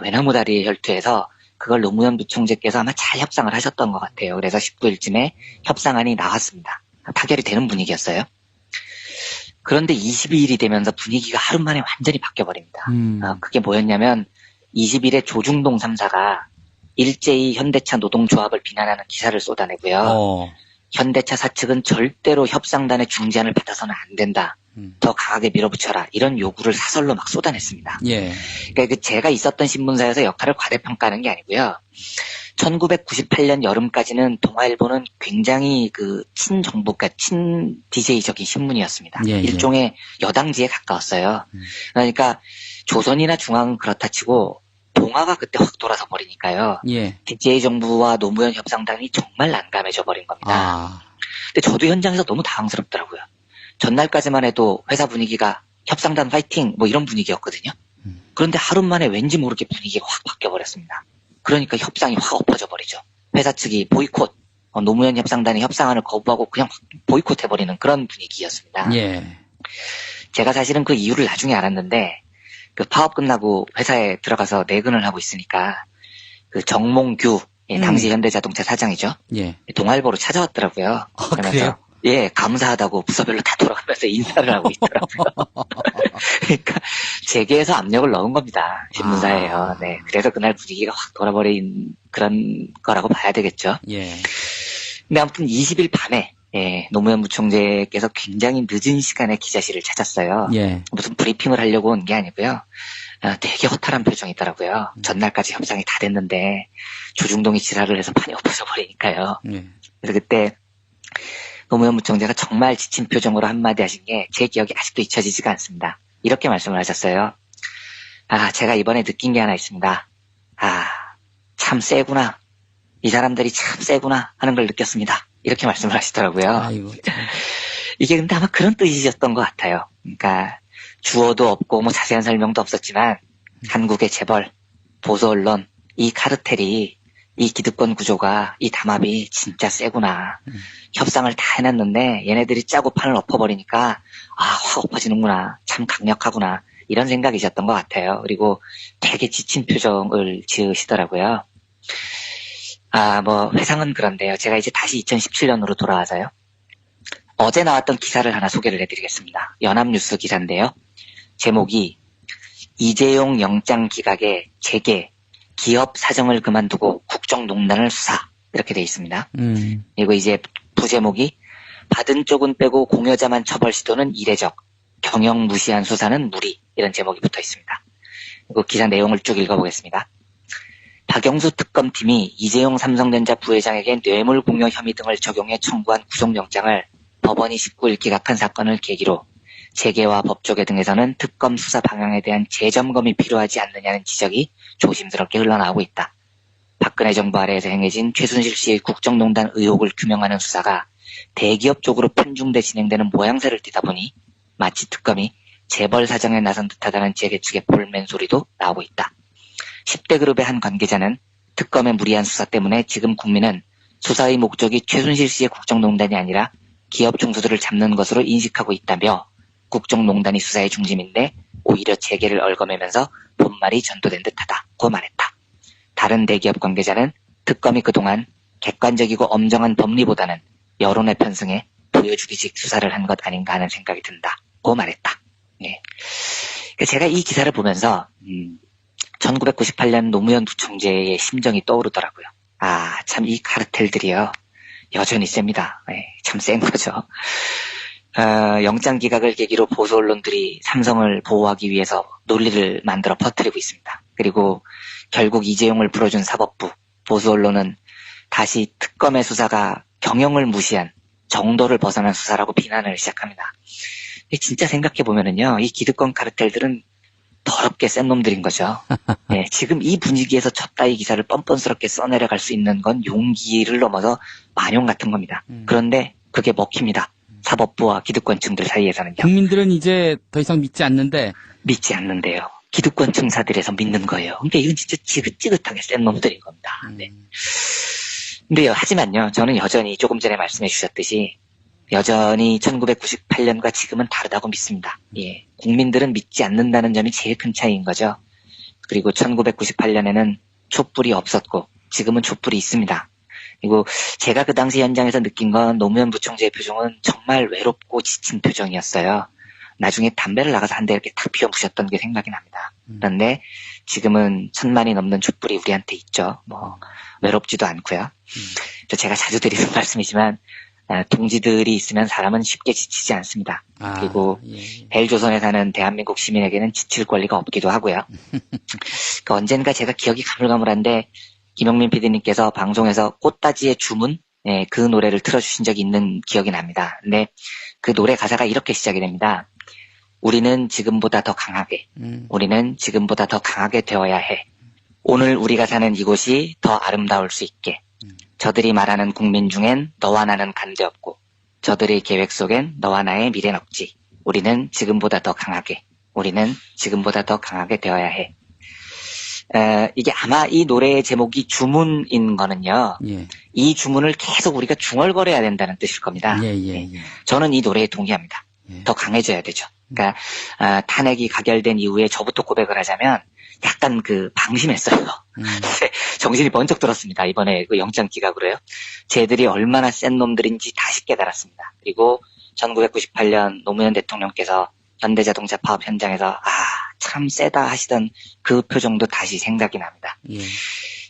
외나무 다리에 혈투해서 그걸 노무현 부총재께서 아마 잘 협상을 하셨던 것 같아요. 그래서 19일쯤에 협상안이 나왔습니다. 타결이 되는 분위기였어요. 그런데 22일이 되면서 분위기가 하루 만에 완전히 바뀌어버립니다. 그게 뭐였냐면 20일에 조중동 3사가 일제히 현대차 노동조합을 비난하는 기사를 쏟아내고요. 어. 현대차 사측은 절대로 협상단의 중재안을 받아서는 안 된다. 더 강하게 밀어붙여라. 이런 요구를 사설로 막 쏟아냈습니다. 예. 그러니까 제가 있었던 신문사에서 역할을 과대평가하는 게 아니고요. 1998년 여름까지는 동아일보는 굉장히 그 친정부, 그러니까 친 DJ적인 신문이었습니다. 예, 예. 일종의 여당지에 가까웠어요. 그러니까 조선이나 중앙은 그렇다 치고 동아가 그때 확 돌아서 버리니까요. 예. DJ 정부와 노무현 협상단이 정말 난감해져 버린 겁니다. 아. 근데 저도 현장에서 너무 당황스럽더라고요. 전날까지만 해도 회사 분위기가 협상단 파이팅 뭐 이런 분위기였거든요. 그런데 하루 만에 왠지 모르게 분위기가 확 바뀌어버렸습니다. 그러니까 협상이 확 엎어져 버리죠. 회사 측이 보이콧, 노무현 협상단이 협상안을 거부하고 그냥 보이콧해버리는 그런 분위기였습니다. 예. 제가 사실은 그 이유를 나중에 알았는데 그 파업 끝나고 회사에 들어가서 내근을 하고 있으니까 그 정몽규 당시 현대자동차 사장이죠. 예. 동아일보로 찾아왔더라고요. 그래요? 예, 감사하다고 부서별로 다 돌아가면서 인사를 하고 있더라고요. 그러니까 재계에서 압력을 넣은 겁니다. 신문사예요. 네, 그래서 그날 분위기가 확 돌아버린 그런 거라고 봐야 되겠죠. 예. 근데 아무튼 20일 밤에 노무현 부총재께서 굉장히 늦은 시간에 기자실을 찾았어요. 예. 무슨 브리핑을 하려고 온 게 아니고요. 되게 허탈한 표정이더라고요. 전날까지 협상이 다 됐는데 조중동이 지랄을 해서 판이 엎어져 버리니까요. 예. 그래서 그때 노무현 부총재가 정말 지친 표정으로 한마디 하신 게 제 기억에 아직도 잊혀지지가 않습니다. 이렇게 말씀을 하셨어요. 제가 이번에 느낀 게 하나 있습니다. 참 세구나. 이 사람들이 참 세구나 하는 걸 느꼈습니다. 이렇게 말씀을 하시더라고요. 아이고. 참. 이게 근데 아마 그런 뜻이셨던 것 같아요. 그러니까 주어도 없고 뭐 자세한 설명도 없었지만 한국의 재벌, 보수 언론, 이 카르텔이 이 기득권 구조가 이 담합이 진짜 세구나. 협상을 다 해놨는데 얘네들이 짜고 판을 엎어버리니까 확 엎어지는구나. 참 강력하구나. 이런 생각이셨던 것 같아요. 그리고 되게 지친 표정을 지으시더라고요. 뭐 회상은 그런데요. 제가 이제 다시 2017년으로 돌아와서요. 어제 나왔던 기사를 하나 소개를 해드리겠습니다. 연합뉴스 기사인데요. 제목이 이재용 영장 기각의 재개, 기업 사정을 그만두고 국정농단을 수사 이렇게 돼 있습니다. 그리고 이제 부제목이 받은 쪽은 빼고 공여자만 처벌 시도는 이례적, 경영 무시한 수사는 무리 이런 제목이 붙어 있습니다. 그리고 기사 내용을 쭉 읽어보겠습니다. 박영수 특검팀이 이재용 삼성전자 부회장에게 뇌물 공여 혐의 등을 적용해 청구한 구속영장을 법원이 19일 기각한 사건을 계기로 재계와 법조계 등에서는 특검 수사 방향에 대한 재점검이 필요하지 않느냐는 지적이 조심스럽게 흘러나오고 있다. 박근혜 정부 아래에서 행해진 최순실 씨의 국정농단 의혹을 규명하는 수사가 대기업 쪽으로 편중돼 진행되는 모양새를 띠다 보니 마치 특검이 재벌 사정에 나선 듯하다는 재계 측의 볼멘 소리도 나오고 있다. 10대 그룹의 한 관계자는 특검의 무리한 수사 때문에 지금 국민은 수사의 목적이 최순실 씨의 국정농단이 아니라 기업 총수들을 잡는 것으로 인식하고 있다며 국정농단이 수사의 중심인데 오히려 재계를 얽어매면서 본말이 전도된 듯하다고 말했다. 다른 대기업 관계자는 특검이 그동안 객관적이고 엄정한 법리보다는 여론에 편승해 보여주기식 수사를 한 것 아닌가 하는 생각이 든다고 말했다. 네. 제가 이 기사를 보면서 1998년 노무현 부총재의 심정이 떠오르더라고요. 참 이 카르텔들이요. 여전히 셉니다. 네, 참 센 거죠. 영장 기각을 계기로 보수 언론들이 삼성을 보호하기 위해서 논리를 만들어 퍼뜨리고 있습니다. 그리고 결국 이재용을 풀어준 사법부, 보수 언론은 다시 특검의 수사가 경영을 무시한 정도를 벗어난 수사라고 비난을 시작합니다. 진짜 생각해보면은요, 이 기득권 카르텔들은 더럽게 센 놈들인 거죠. 네, 지금 이 분위기에서 첫 따위 기사를 뻔뻔스럽게 써내려갈 수 있는 건 용기를 넘어서 만용 같은 겁니다. 그런데 그게 먹힙니다. 사법부와 기득권층들 사이에서는요. 국민들은 이제 더 이상 믿지 않는데. 믿지 않는데요. 기득권층사들에서 믿는 거예요. 그러니까 이건 진짜 지긋지긋하게 센 놈들인 겁니다. 네. 근데요, 하지만요, 저는 여전히 조금 전에 말씀해 주셨듯이 여전히 1998년과 지금은 다르다고 믿습니다. 예. 국민들은 믿지 않는다는 점이 제일 큰 차이인 거죠. 그리고 1998년에는 촛불이 없었고 지금은 촛불이 있습니다. 그리고 제가 그 당시 현장에서 느낀 건 노무현 부총재의 표정은 정말 외롭고 지친 표정이었어요. 나중에 담배를 나가서 한 대 이렇게 탁 피워 부셨던 게 생각이 납니다. 그런데 지금은 1000만이 넘는 촛불이 우리한테 있죠. 뭐 외롭지도 않고요. 제가 자주 드리는 말씀이지만 동지들이 있으면 사람은 쉽게 지치지 않습니다. 아, 그리고 예. 벨조선에 사는 대한민국 시민에게는 지칠 권리가 없기도 하고요. 그 언젠가 제가 기억이 가물가물한데 김용민 PD님께서 방송에서 꽃다지의 주문 그 노래를 틀어주신 적이 있는 기억이 납니다. 근데 그 노래 가사가 이렇게 시작이 됩니다. 우리는 지금보다 더 강하게, 우리는 지금보다 더 강하게 되어야 해. 오늘 우리가 사는 이곳이 더 아름다울 수 있게. 저들이 말하는 국민 중엔 너와 나는 간대없고 저들의 계획 속엔 너와 나의 미래는 없지. 우리는 지금보다 더 강하게, 우리는 지금보다 더 강하게 되어야 해. 이게 아마 이 노래의 제목이 주문인 거는요. 예. 이 주문을 계속 우리가 중얼거려야 된다는 뜻일 겁니다. 예, 예, 예. 저는 이 노래에 동의합니다. 예. 더 강해져야 되죠. 그러니까 탄핵이 가결된 이후에 저부터 고백을 하자면 약간 방심했어요. 정신이 번쩍 들었습니다. 이번에 그 영장 기각으로요. 쟤들이 얼마나 센 놈들인지 다시 깨달았습니다. 그리고 1998년 노무현 대통령께서 현대자동차 파업 현장에서 참 세다 하시던 그 표정도 다시 생각이 납니다. 예.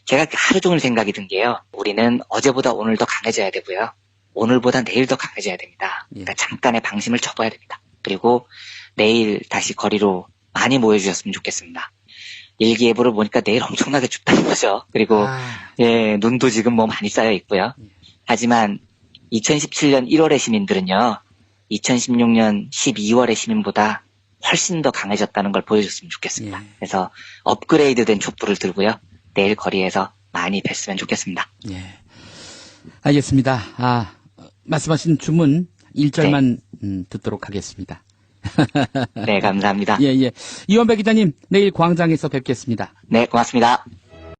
제가 하루 종일 생각이 든 게요. 우리는 어제보다 오늘 더 강해져야 되고요. 오늘보다 내일 더 강해져야 됩니다. 그러니까 잠깐의 방심을 접어야 됩니다. 그리고 내일 다시 거리로 많이 모여주셨으면 좋겠습니다. 일기예보를 보니까 내일 엄청나게 춥다는 거죠. 그리고 눈도 지금 뭐 많이 쌓여 있고요. 하지만 2017년 1월의 시민들은요. 2016년 12월의 시민보다 훨씬 더 강해졌다는 걸 보여줬으면 좋겠습니다. 예. 그래서 업그레이드된 촛불을 들고요. 내일 거리에서 많이 뵀으면 좋겠습니다. 예. 알겠습니다. 말씀하신 주문 1절만 듣도록 하겠습니다. 네, 감사합니다. 예, 예. 이원배 기자님, 내일 광장에서 뵙겠습니다. 네, 고맙습니다.